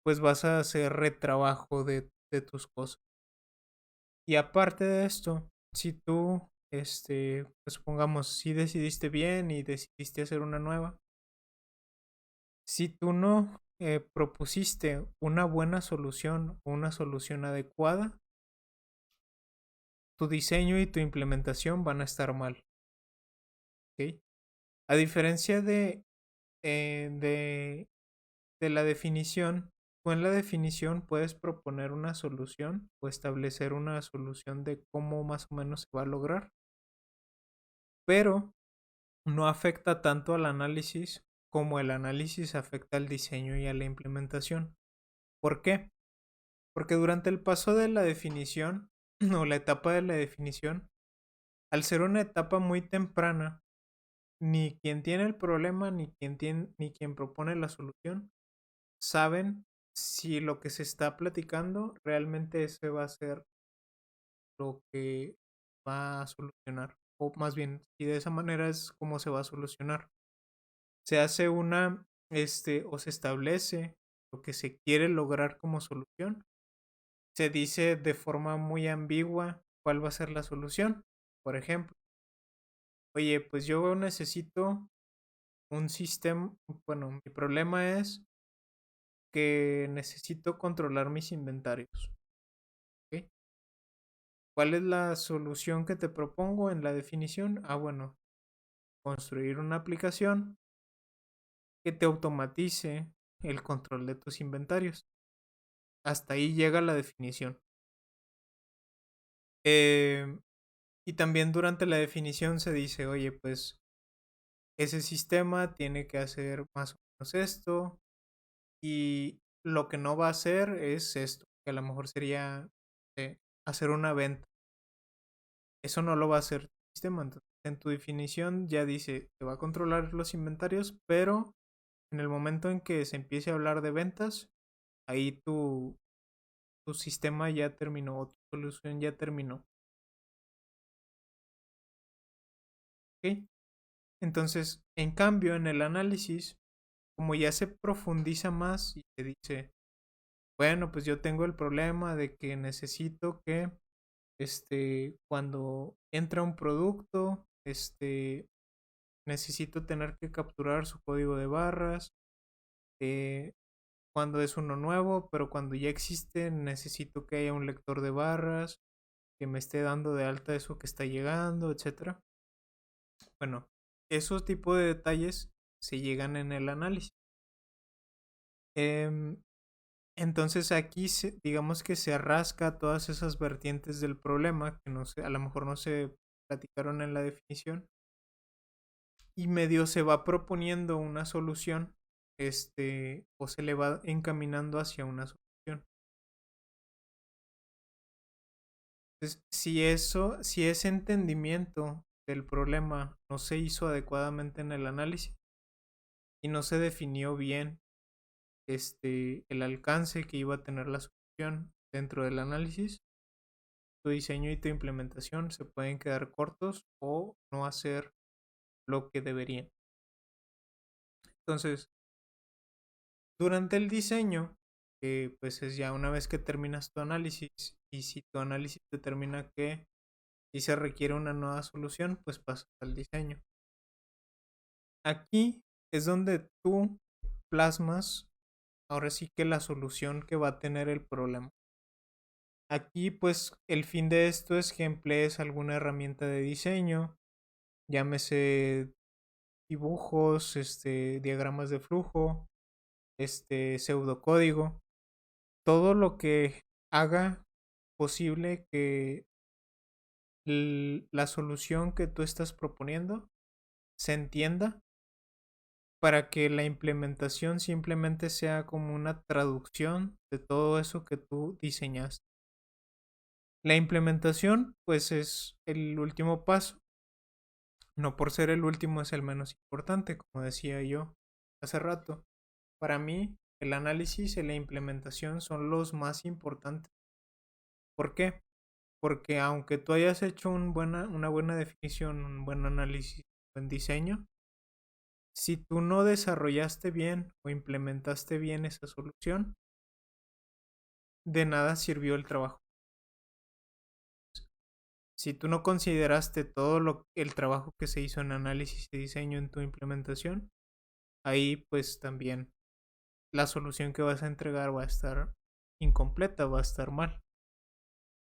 pues vas a hacer retrabajo de tus cosas. Y aparte de esto, si tú, pues supongamos, si decidiste bien y decidiste hacer una nueva, si tú no propusiste una buena solución o una solución adecuada, tu diseño y tu implementación van a estar mal. ¿Ok? A diferencia eh, de, de la definición, tú en la definición puedes proponer una solución o establecer una solución de cómo más o menos se va a lograr, pero no afecta tanto al análisis como el análisis afecta al diseño y a la implementación. ¿Por qué? Porque durante el paso de la definición o la etapa de la definición, al ser una etapa muy temprana, ni quien tiene el problema ni quien propone la solución saben si lo que se está platicando realmente ese va a ser lo que va a solucionar. O más bien, si de esa manera es como se va a solucionar. Se hace o se establece lo que se quiere lograr como solución. Se dice de forma muy ambigua cuál va a ser la solución. Por ejemplo, oye, pues yo necesito un sistema, bueno, mi problema es que necesito controlar mis inventarios. ¿Ok? ¿Cuál es la solución que te propongo en la definición? Ah, bueno, construir una aplicación que te automatice el control de tus inventarios. Hasta ahí llega la definición. Eh, y también durante la definición se dice, oye, pues ese sistema tiene que hacer más o menos esto y lo que no va a hacer es esto, que a lo mejor sería hacer una venta. Eso no lo va a hacer tu sistema. Entonces, en tu definición ya dice que va a controlar los inventarios, pero en el momento en que se empiece a hablar de ventas, ahí tu sistema ya terminó o tu solución ya terminó. ¿Ok? Entonces, en cambio, en el análisis, como ya se profundiza más y se dice, bueno, pues yo tengo el problema de que necesito que, cuando entra un producto, necesito tener que capturar su código de barras, eh, cuando es uno nuevo, pero cuando ya existe necesito que haya un lector de barras, que me esté dando de alta eso que está llegando, etcétera. Bueno, esos tipos de detalles se llegan en el análisis. Em, entonces aquí digamos que se rasca todas esas vertientes del problema que no sé, a lo mejor no se platicaron en la definición y medio se va proponiendo una solución, o se le va encaminando hacia una solución. Entonces, si ese entendimiento del problema no se hizo adecuadamente en el análisis y no se definió bien el alcance que iba a tener la solución dentro del análisis, tu diseño y tu implementación se pueden quedar cortos o no hacer lo que deberían. Entonces, durante el diseño, pues es ya una vez que terminas tu análisis y si tu análisis determina que si se requiere una nueva solución, pues pasas al diseño. Aquí es donde tú plasmas ahora sí que la solución que va a tener el problema. Aquí pues el fin de esto es que emplees alguna herramienta de diseño, llámese dibujos, diagramas de flujo, pseudocódigo, todo lo que haga posible que la solución que tú estás proponiendo se entienda para que la implementación simplemente sea como una traducción de todo eso que tú diseñaste. La implementación, pues es el último paso. No por ser el último es el menos importante, como decía yo hace rato. Para mí, el análisis y la implementación son los más importantes. ¿Por qué? Porque aunque tú hayas hecho una buena definición, un buen análisis, un buen diseño, si tú no desarrollaste bien o implementaste bien esa solución, de nada sirvió el trabajo. Si tú no consideraste el trabajo que se hizo en análisis y diseño en tu implementación, ahí pues también la solución que vas a entregar va a estar incompleta, va a estar mal.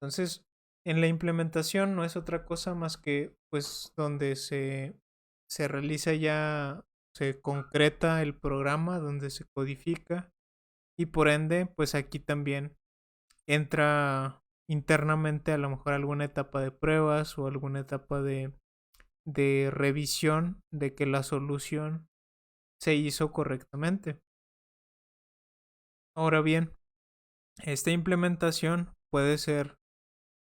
Entonces, en la implementación no es otra cosa más que pues donde se realiza ya, se concreta el programa, donde se codifica y por ende pues aquí también entra internamente a lo mejor alguna etapa de pruebas o alguna etapa de revisión de que la solución se hizo correctamente. Ahora bien, esta implementación puede ser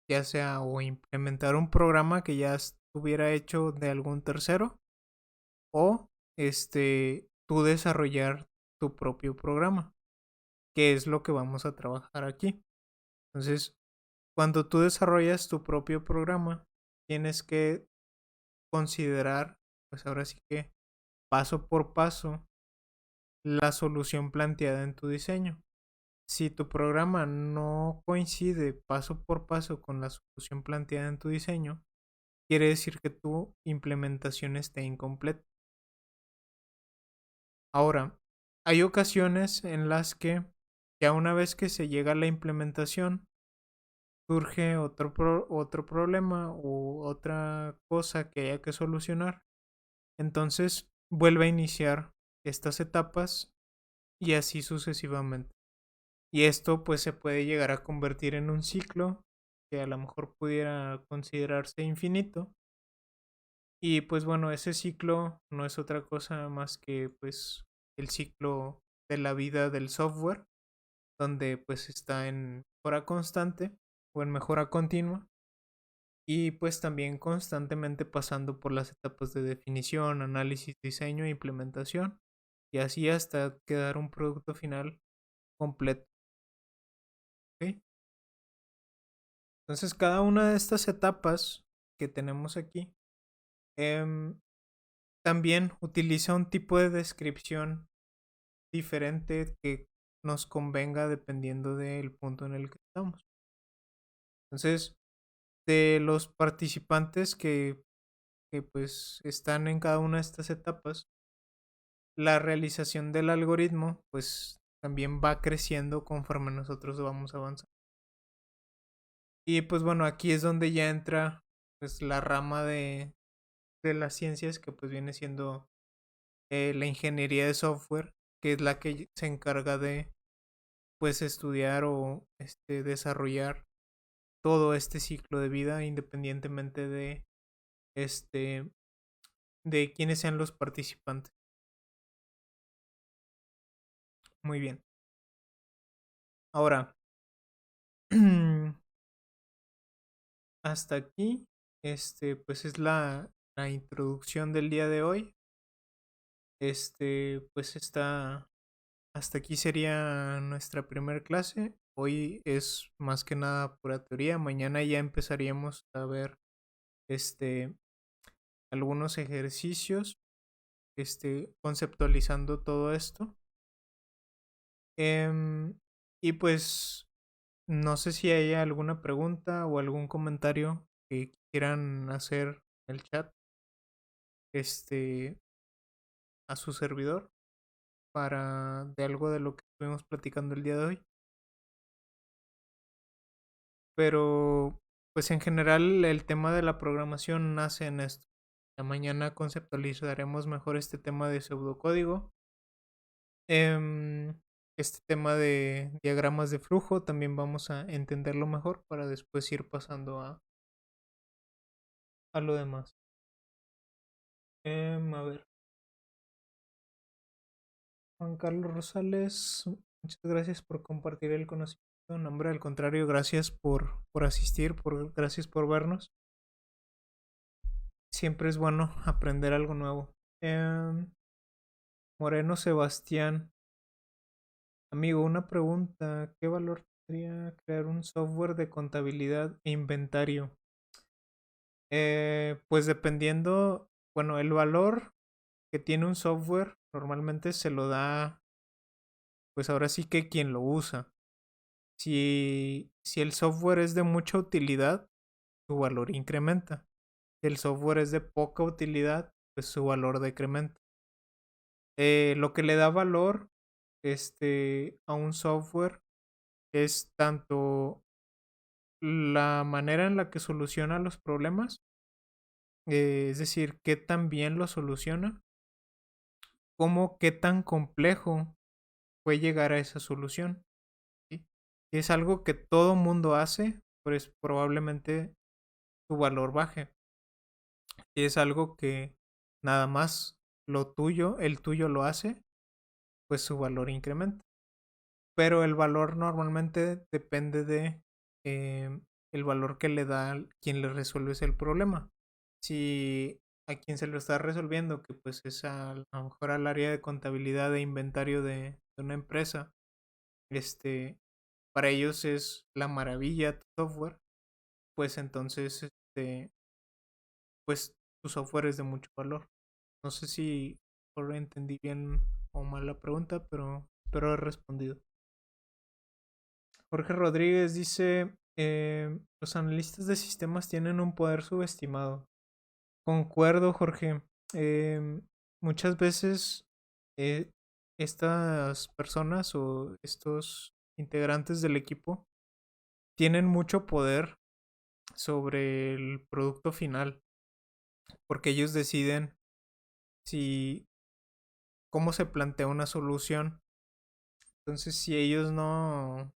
ya sea o implementar un programa que ya estuviera hecho de algún tercero o tú desarrollar tu propio programa, que es lo que vamos a trabajar aquí. Entonces, cuando tú desarrollas tu propio programa, tienes que considerar, pues ahora sí que paso por paso, la solución planteada en tu diseño. Si tu programa no coincide paso por paso con la solución planteada en tu diseño, quiere decir que tu implementación esté incompleta. Ahora, hay ocasiones en las que ya una vez que se llega a la implementación, surge otro problema u otra cosa que haya que solucionar. Entonces, vuelve a iniciar estas etapas y así sucesivamente. Y esto pues se puede llegar a convertir en un ciclo que a lo mejor pudiera considerarse infinito. Y pues bueno, ese ciclo no es otra cosa más que pues el ciclo de la vida del software, donde pues está en mejora constante o en mejora continua y pues también constantemente pasando por las etapas de definición, análisis, diseño e implementación y así hasta quedar un producto final completo. ¿Ok? Entonces cada una de estas etapas que tenemos aquí em, también utiliza un tipo de descripción diferente que nos convenga dependiendo del punto en el que estamos. Entonces, de los participantes que pues están en cada una de estas etapas, la realización del algoritmo pues también va creciendo conforme nosotros vamos avanzando. Y pues bueno, aquí es donde ya entra pues la rama de las ciencias que pues viene siendo la ingeniería de software, que es la que se encarga de pues estudiar o desarrollar todo este ciclo de vida independientemente este de quiénes sean los participantes. Muy bien. Ahora, hasta aquí, pues es la introducción del día de hoy. Pues hasta aquí sería nuestra primera clase. Hoy es más que nada pura teoría. Mañana ya empezaríamos a ver, este, algunos ejercicios, conceptualizando todo esto. Em, y pues no sé si hay alguna pregunta o algún comentario que quieran hacer en el chat, este, a su servidor para de algo de lo que estuvimos platicando el día de hoy. Pero, pues en general el tema de la programación nace en esto. La mañana conceptualizaremos mejor este tema de pseudocódigo. Este tema de diagramas de flujo también vamos a entenderlo mejor para después ir pasando a lo demás. A ver, Juan Carlos Rosales, muchas gracias por compartir el conocimiento. No, hombre, al contrario, gracias por asistir, gracias por vernos. Siempre es bueno aprender algo nuevo. Moreno Sebastián, Amigo, una pregunta. ¿Qué valor tendría crear un software de contabilidad e inventario? Pues dependiendo, bueno, el valor que tiene un software normalmente se lo da, pues ahora sí que quien lo usa. Si el software es de mucha utilidad, su valor incrementa. Si el software es de poca utilidad, pues su valor decrementa. Lo que le da valor a un software es tanto la manera en la que soluciona los problemas, es decir, qué tan bien lo soluciona, como qué tan complejo puede llegar a esa solución. ¿Sí? Si es algo que todo mundo hace, pues probablemente su valor baje. Si es algo que nada más el tuyo lo hace, pues su valor incrementa. Pero el valor normalmente depende de el valor que le da quien le resuelve el problema. Si a quien se lo está resolviendo, que pues es a lo mejor al área de contabilidad de inventario de una empresa, este, para ellos es la maravilla tu software, pues entonces, pues tu software es de mucho valor. No sé si por entendí bien o mal la pregunta, pero espero haber respondido. Jorge Rodríguez dice, los analistas de sistemas tienen un poder subestimado. Concuerdo, Jorge. Em, Muchas veces eh, estas personas o estos integrantes del equipo tienen mucho poder sobre el producto final, porque ellos deciden si cómo se plantea una solución. Entonces, si ellos no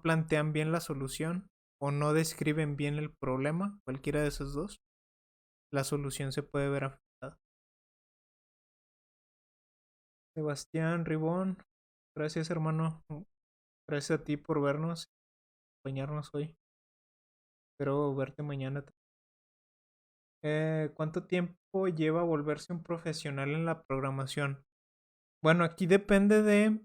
plantean bien la solución o no describen bien el problema, cualquiera de esos dos, la solución se puede ver afectada. Sebastián Ribón, gracias hermano, gracias a ti por vernos, acompañarnos hoy. Espero verte mañana. ¿Cuánto tiempo lleva volverse un profesional en la programación? Bueno, aquí depende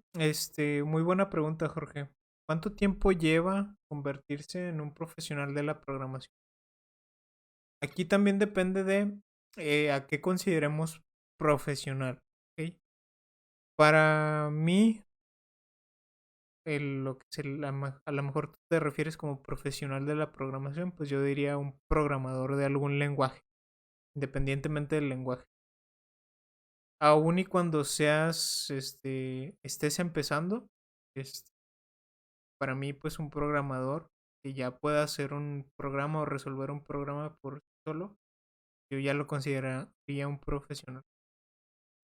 muy buena pregunta, Jorge. ¿Cuánto tiempo lleva convertirse en un profesional de la programación? Aquí también depende de a qué consideremos profesional. ¿Ok? Para mí, lo que a lo mejor tú te refieres como profesional de la programación, pues yo diría un programador de algún lenguaje, independientemente del lenguaje. Aún y cuando estés empezando, este, para mí, pues un programador que ya pueda hacer un programa o resolver un programa por sí solo, yo ya lo consideraría un profesional.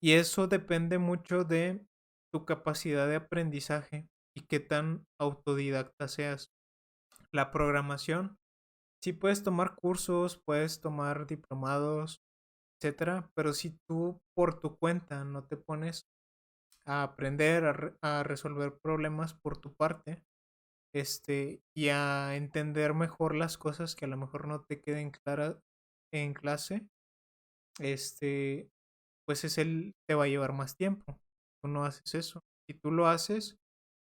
Y eso depende mucho de tu capacidad de aprendizaje y qué tan autodidacta seas. La programación, sí puedes tomar cursos, puedes tomar diplomados, etcétera, pero si tú por tu cuenta no te pones a aprender a resolver problemas por tu parte, y a entender mejor las cosas que a lo mejor no te queden claras en clase, este, pues te va a llevar más tiempo. Tú no haces eso. Si tú lo haces,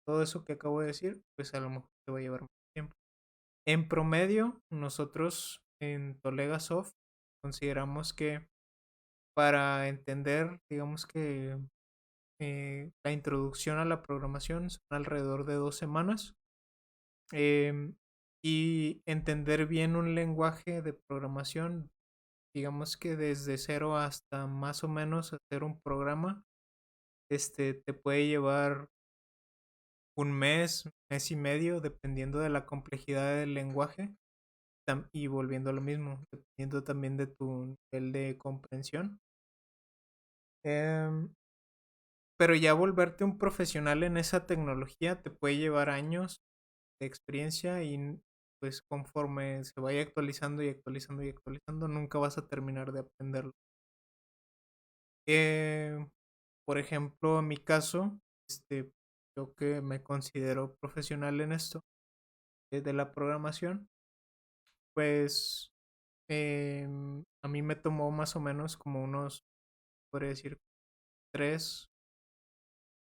todo eso que acabo de decir, pues a lo mejor te va a llevar más tiempo. En promedio, nosotros en Tolega Soft consideramos que para entender, digamos que la introducción a la programación son alrededor de 2 semanas. em, y entender bien un lenguaje de programación, digamos que desde cero hasta más o menos hacer un programa, te puede llevar un mes y medio, dependiendo de la complejidad del lenguaje. Y volviendo a lo mismo, dependiendo también de tu nivel de comprensión. Em, pero ya volverte un profesional en esa tecnología te puede llevar años de experiencia y pues conforme se vaya actualizando y actualizando y actualizando, nunca vas a terminar de aprenderlo. Eh, por ejemplo, en mi caso, yo que me considero profesional en esto, de la programación, pues a mí me tomó más o menos como unos, podría decir, 3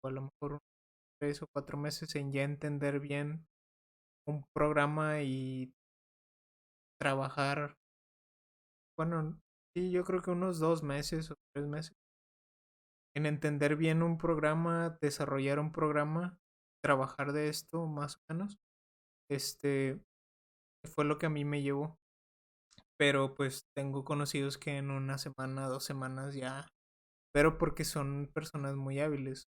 o a lo mejor 3 o 4 meses en ya entender bien un programa y trabajar, bueno, sí, yo creo que unos 2 meses o 3 meses en entender bien un programa, desarrollar un programa, trabajar de esto más o menos. Este fue lo que a mí me llevó. Pero pues tengo conocidos que en una semana, 2 semanas ya, pero porque son personas muy hábiles.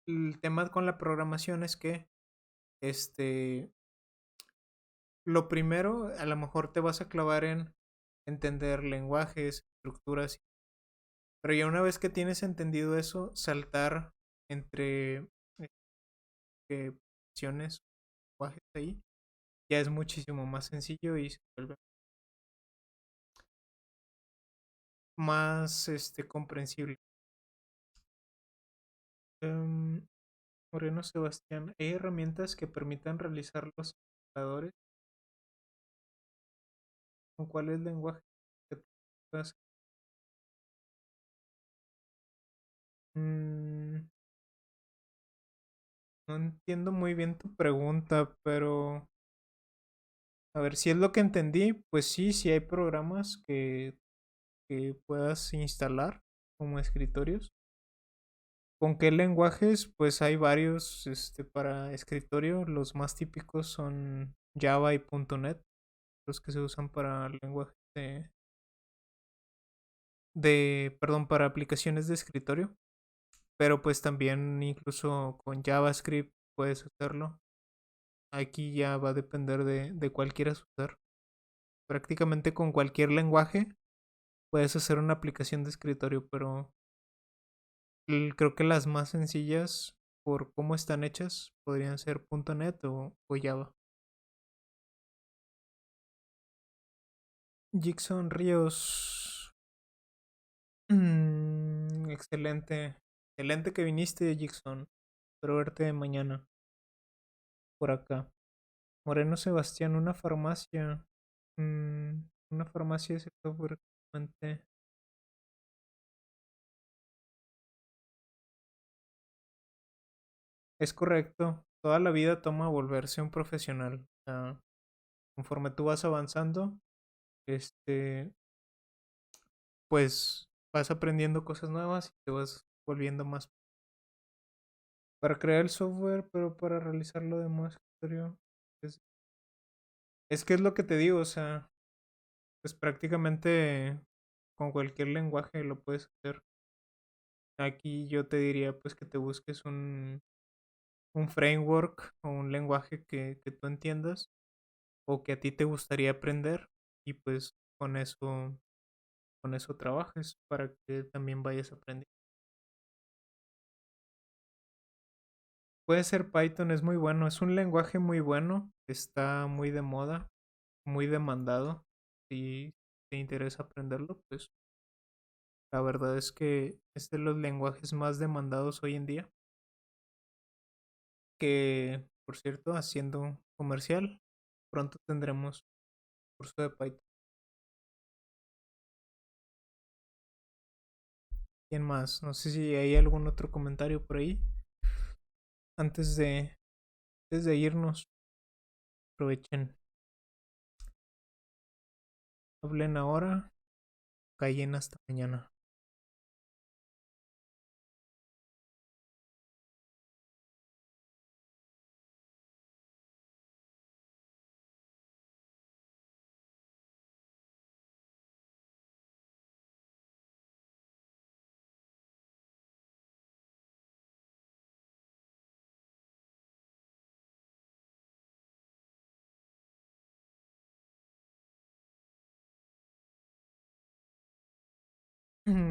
El tema con la programación es que, este, lo primero, a lo mejor te vas a clavar en entender lenguajes, estructuras, pero ya una vez que tienes entendido eso, saltar entre opciones, lenguajes ahí, ya es muchísimo más sencillo y se vuelve más comprensible. Em, Moreno Sebastián, ¿hay herramientas que permitan realizar los simuladores? ¿Con cuál es el lenguaje que te puedas- Mm, no entiendo muy bien tu pregunta, pero a ver, si es lo que entendí, pues sí, sí hay programas que puedas instalar como escritorios. ¿Con qué lenguajes? Pues hay varios para escritorio. Los más típicos son Java y .NET, los que se usan para lenguajes perdón, para aplicaciones de escritorio. Pero pues también incluso con JavaScript puedes hacerlo. Aquí ya va a depender de cuál quieras usar. Prácticamente con cualquier lenguaje puedes hacer una aplicación de escritorio, pero creo que las más sencillas por cómo están hechas podrían ser .NET o Java. Jackson Ríos. Excelente. Excelente que viniste, Jackson. Espero verte mañana por acá. Moreno Sebastián, una farmacia. Una farmacia de software. Es correcto. Toda la vida toma volverse un profesional. O sea, conforme tú vas avanzando, este, pues vas aprendiendo cosas nuevas y te vas volviendo más para crear el software, pero para realizar lo demás, creo, es, es que es lo que te digo, o sea, pues prácticamente con cualquier lenguaje lo puedes hacer. Aquí yo te diría pues que te busques un framework o un lenguaje que tú entiendas o que a ti te gustaría aprender y pues con eso trabajes para que también vayas aprendiendo. Puede ser Python, es muy bueno, es un lenguaje muy bueno, está muy de moda, muy demandado. Si te interesa aprenderlo, pues la verdad es que es de los lenguajes más demandados hoy en día. Que, por cierto, haciendo comercial, pronto tendremos curso de Python. ¿Quién más? No sé si hay algún otro comentario por ahí. Antes de, antes de irnos, aprovechen, hablen ahora, callen hasta mañana.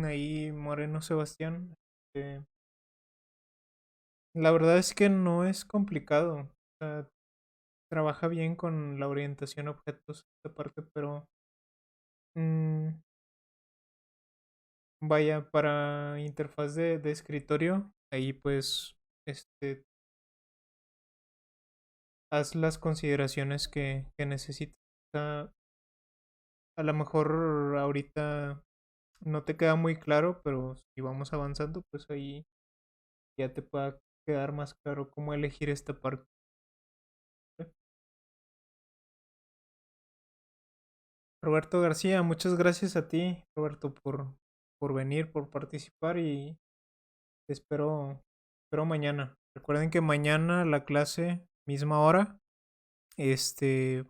Ahí, Moreno Sebastián. eh, la verdad es que no es complicado. O sea, trabaja bien con la orientación a objetos esta parte, pero mm, vaya, para interfaz de escritorio, ahí pues este haz las consideraciones que necesitas. O sea, a lo mejor ahorita no te queda muy claro, pero si vamos avanzando, pues ahí ya te pueda quedar más claro cómo elegir esta parte. Roberto García, muchas gracias a ti, Roberto, por venir, por participar y te espero mañana. Recuerden que mañana la clase, misma hora,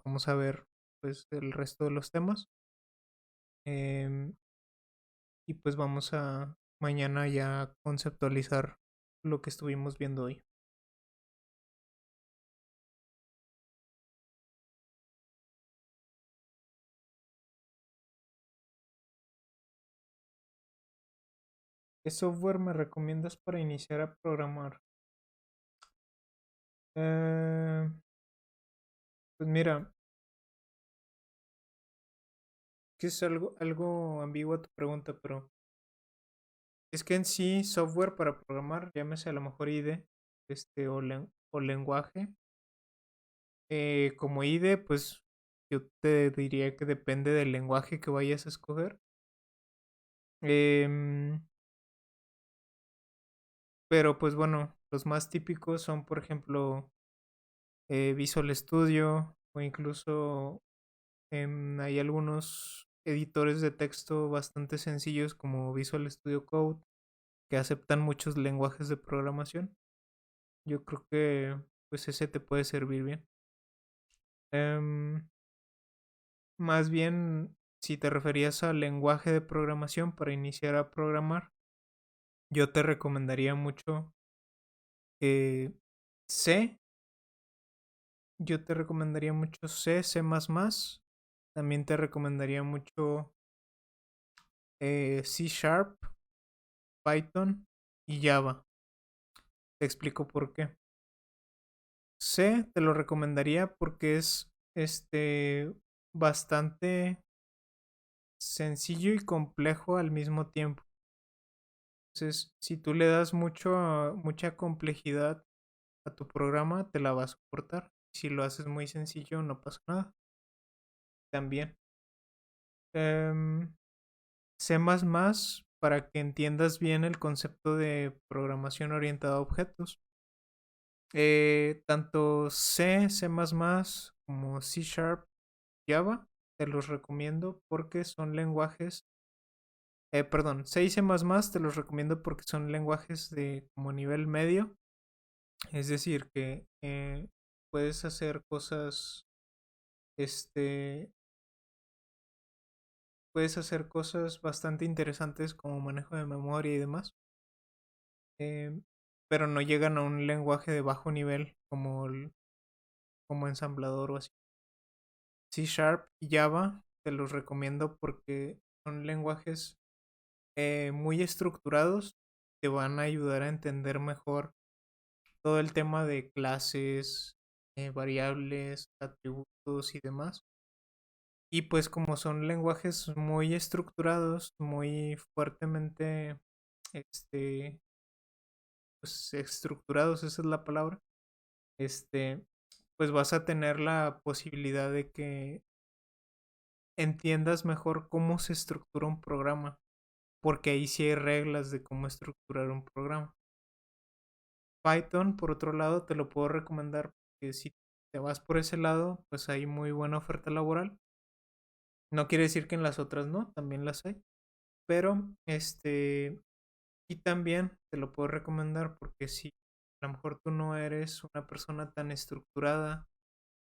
vamos a ver pues el resto de los temas. em, y pues vamos a mañana ya conceptualizar lo que estuvimos viendo hoy. ¿Qué software me recomiendas para iniciar a programar? Eh, pues mira, que es algo ambigua tu pregunta, pero es que en sí software para programar, llámese a lo mejor IDE, o lenguaje, como IDE, pues yo te diría que depende del lenguaje que vayas a escoger. Em, pero pues bueno, los más típicos son, por ejemplo, Visual Studio o incluso hay algunos editores de texto bastante sencillos como Visual Studio Code que aceptan muchos lenguajes de programación. Yo creo que pues ese te puede servir bien. Em, Más bien, si te referías al lenguaje de programación para iniciar a programar, yo te recomendaría mucho eh, C. Yo te recomendaría mucho C, C++. También te recomendaría mucho C Sharp, Python y Java. Te explico por qué. C te lo recomendaría porque es bastante sencillo y complejo al mismo tiempo. Entonces, si tú le das mucha complejidad a tu programa, te la va a soportar. Si lo haces muy sencillo, no pasa nada. También. Em, C++, para que entiendas bien el concepto de programación orientada a objetos. Tanto C, C++ como C Sharp, Java, te los recomiendo porque son lenguajes, perdón, C y C++ te los recomiendo porque son lenguajes de como nivel medio, es decir, que puedes hacer este, puedes hacer cosas bastante interesantes como manejo de memoria y demás, eh, pero no llegan a un lenguaje de bajo nivel como ensamblador o así. C Sharp y Java te los recomiendo porque son lenguajes muy estructurados, te van a ayudar a entender mejor todo el tema de clases, variables, atributos y demás. Y pues como son lenguajes muy estructurados, muy fuertemente este, pues, estructurados, esa es la palabra, este, pues vas a tener la posibilidad de que entiendas mejor cómo se estructura un programa, porque ahí sí hay reglas de cómo estructurar un programa. Python, por otro lado, te lo puedo recomendar porque si te vas por ese lado, pues hay muy buena oferta laboral. No quiere decir que en las otras no, también las hay. Pero, y también te lo puedo recomendar porque si a lo mejor tú no eres una persona tan estructurada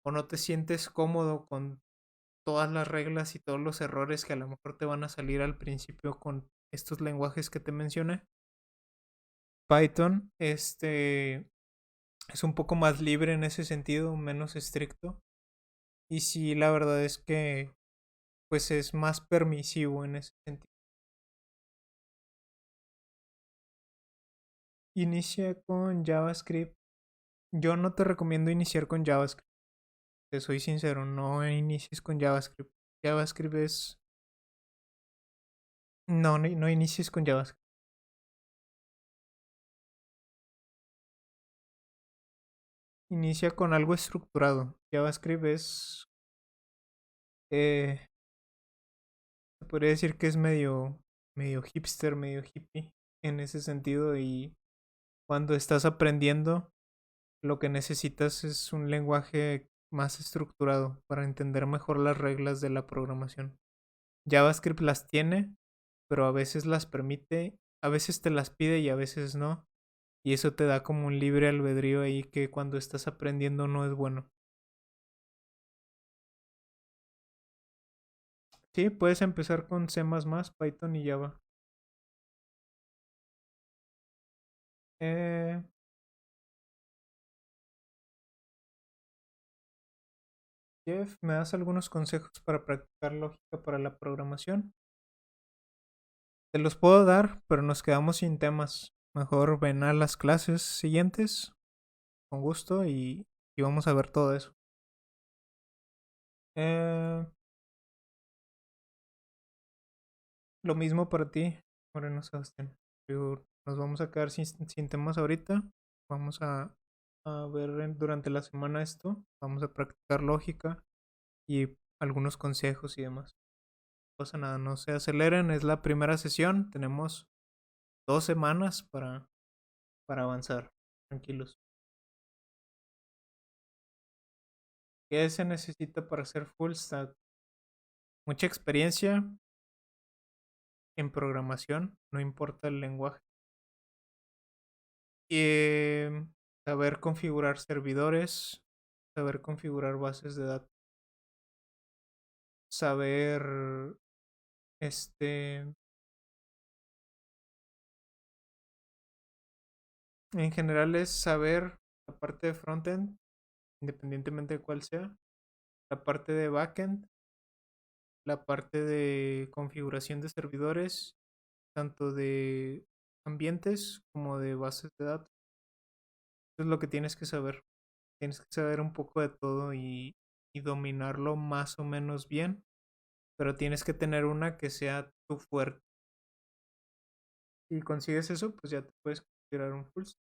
o no te sientes cómodo con todas las reglas y todos los errores que a lo mejor te van a salir al principio con estos lenguajes que te mencioné, Python, es un poco más libre en ese sentido, menos estricto. Y sí, la verdad es que pues es más permisivo en ese sentido. Inicia con JavaScript. Yo no te recomiendo iniciar con JavaScript. Te soy sincero, no inicies con JavaScript. JavaScript es... No, no, no inicies con JavaScript. Inicia con algo estructurado. JavaScript es... se podría decir que es medio... medio hipster, medio hippie en ese sentido. Y cuando estás aprendiendo, lo que necesitas es un lenguaje más estructurado para entender mejor las reglas de la programación. JavaScript las tiene, pero a veces las permite, a veces te las pide y a veces no. Y eso te da como un libre albedrío ahí que cuando estás aprendiendo no es bueno. Sí, puedes empezar con C++, Python y Java. Eh, Jeff, ¿me das algunos consejos para practicar lógica para la programación? Te los puedo dar, pero nos quedamos sin temas. Mejor ven a las clases siguientes, con gusto, y vamos a ver todo eso. Eh, lo mismo para ti, Moreno Sebastián. Nos vamos a quedar sin temas ahorita. Vamos a ver durante la semana esto. Vamos a practicar lógica y algunos consejos y demás. No pasa nada, no se aceleren. Es la primera sesión. Tenemos 2 semanas para avanzar. Tranquilos. ¿Qué se necesita para hacer full stack? Mucha experiencia en programación, no importa el lenguaje. Y saber configurar servidores, saber configurar bases de datos, saber, este, en general es saber la parte de frontend, independientemente de cuál sea, la parte de backend, la parte de configuración de servidores, tanto de ambientes como de bases de datos. Eso es lo que tienes que saber. Tienes que saber un poco de todo y dominarlo más o menos bien, pero tienes que tener una que sea tu fuerte. Si consigues eso, pues ya te puedes considerar un full stack.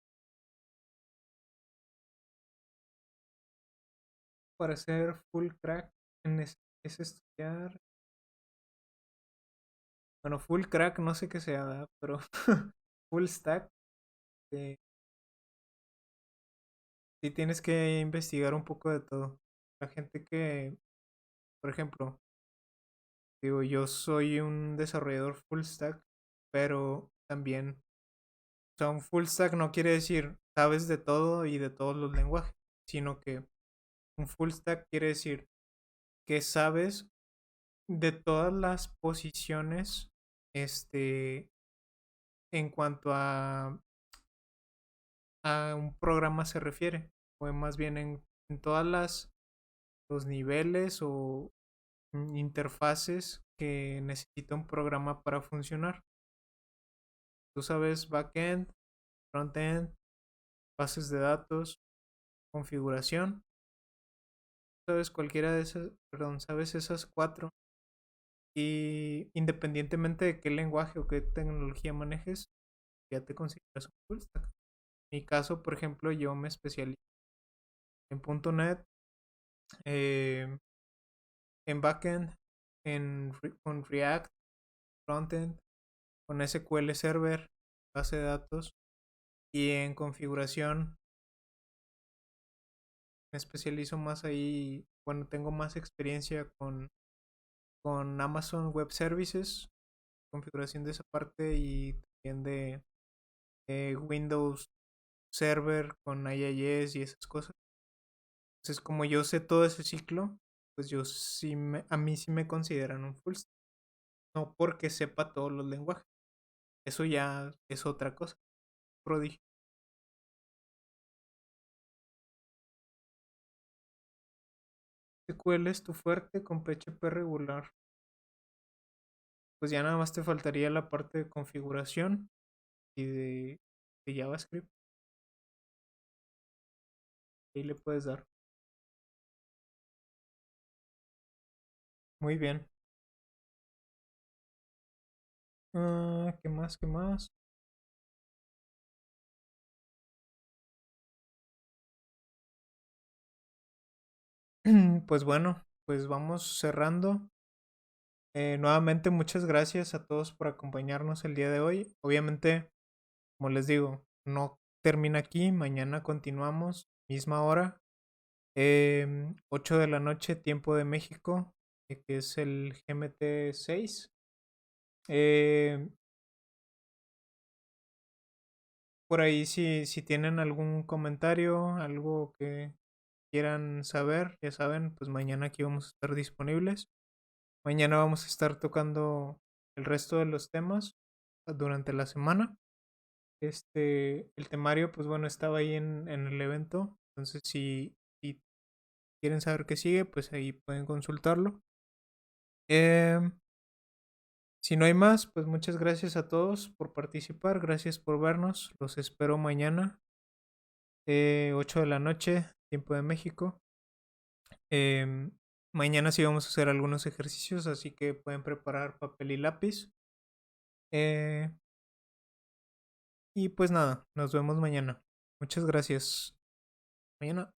Para ser full crack es estudiar. Bueno, full crack no sé qué sea, ¿verdad? Pero full stack eh, sí tienes que investigar un poco de todo. La gente que, por ejemplo, digo, yo soy un desarrollador full stack, pero también, o sea, un full stack no quiere decir sabes de todo y de todos los lenguajes, sino que un full stack quiere decir que sabes de todas las posiciones, este, en cuanto a un programa se refiere, o más bien en todas los niveles o interfaces que necesita un programa para funcionar. Tú sabes backend, frontend, bases de datos, configuración. Sabes cualquiera de esas, perdón, sabes esas cuatro. Y independientemente de qué lenguaje o qué tecnología manejes, ya te consideras un full stack. En mi caso, por ejemplo, yo me especializo en .NET, eh, en backend, con React, frontend, con SQL Server, base de datos, y en configuración me especializo más ahí, bueno, tengo más experiencia con Amazon Web Services, configuración de esa parte y también de Windows Server con IIS y esas cosas. Entonces, como yo sé todo ese ciclo, pues a mí sí me consideran un full stack. No porque sepa todos los lenguajes. Eso ya es otra cosa. Prodigio. SQL es tu fuerte con PHP regular. Pues ya nada más te faltaría la parte de configuración y de JavaScript. Ahí le puedes dar. Muy bien. ¿Qué más? ¿Qué más? Pues bueno, pues vamos cerrando. Nuevamente, muchas gracias a todos por acompañarnos el día de hoy. Obviamente, como les digo, no termina aquí. Mañana continuamos, misma hora, 8 de la noche, tiempo de México, que es el GMT 6. Eh, por ahí, si tienen algún comentario, algo que quieran saber, ya saben, pues mañana aquí vamos a estar disponibles. Mañana vamos a estar tocando el resto de los temas durante la semana. El temario, pues bueno, estaba ahí en el evento. Entonces, si quieren saber qué sigue, pues ahí pueden consultarlo. Em, si no hay más, pues muchas gracias a todos por participar. Gracias por vernos. Los espero mañana, 8 de la noche, tiempo de México. Em, Mañana sí vamos a hacer algunos ejercicios, así que pueden preparar papel y lápiz. Eh, y pues nada, nos vemos mañana. Muchas gracias. Mañana.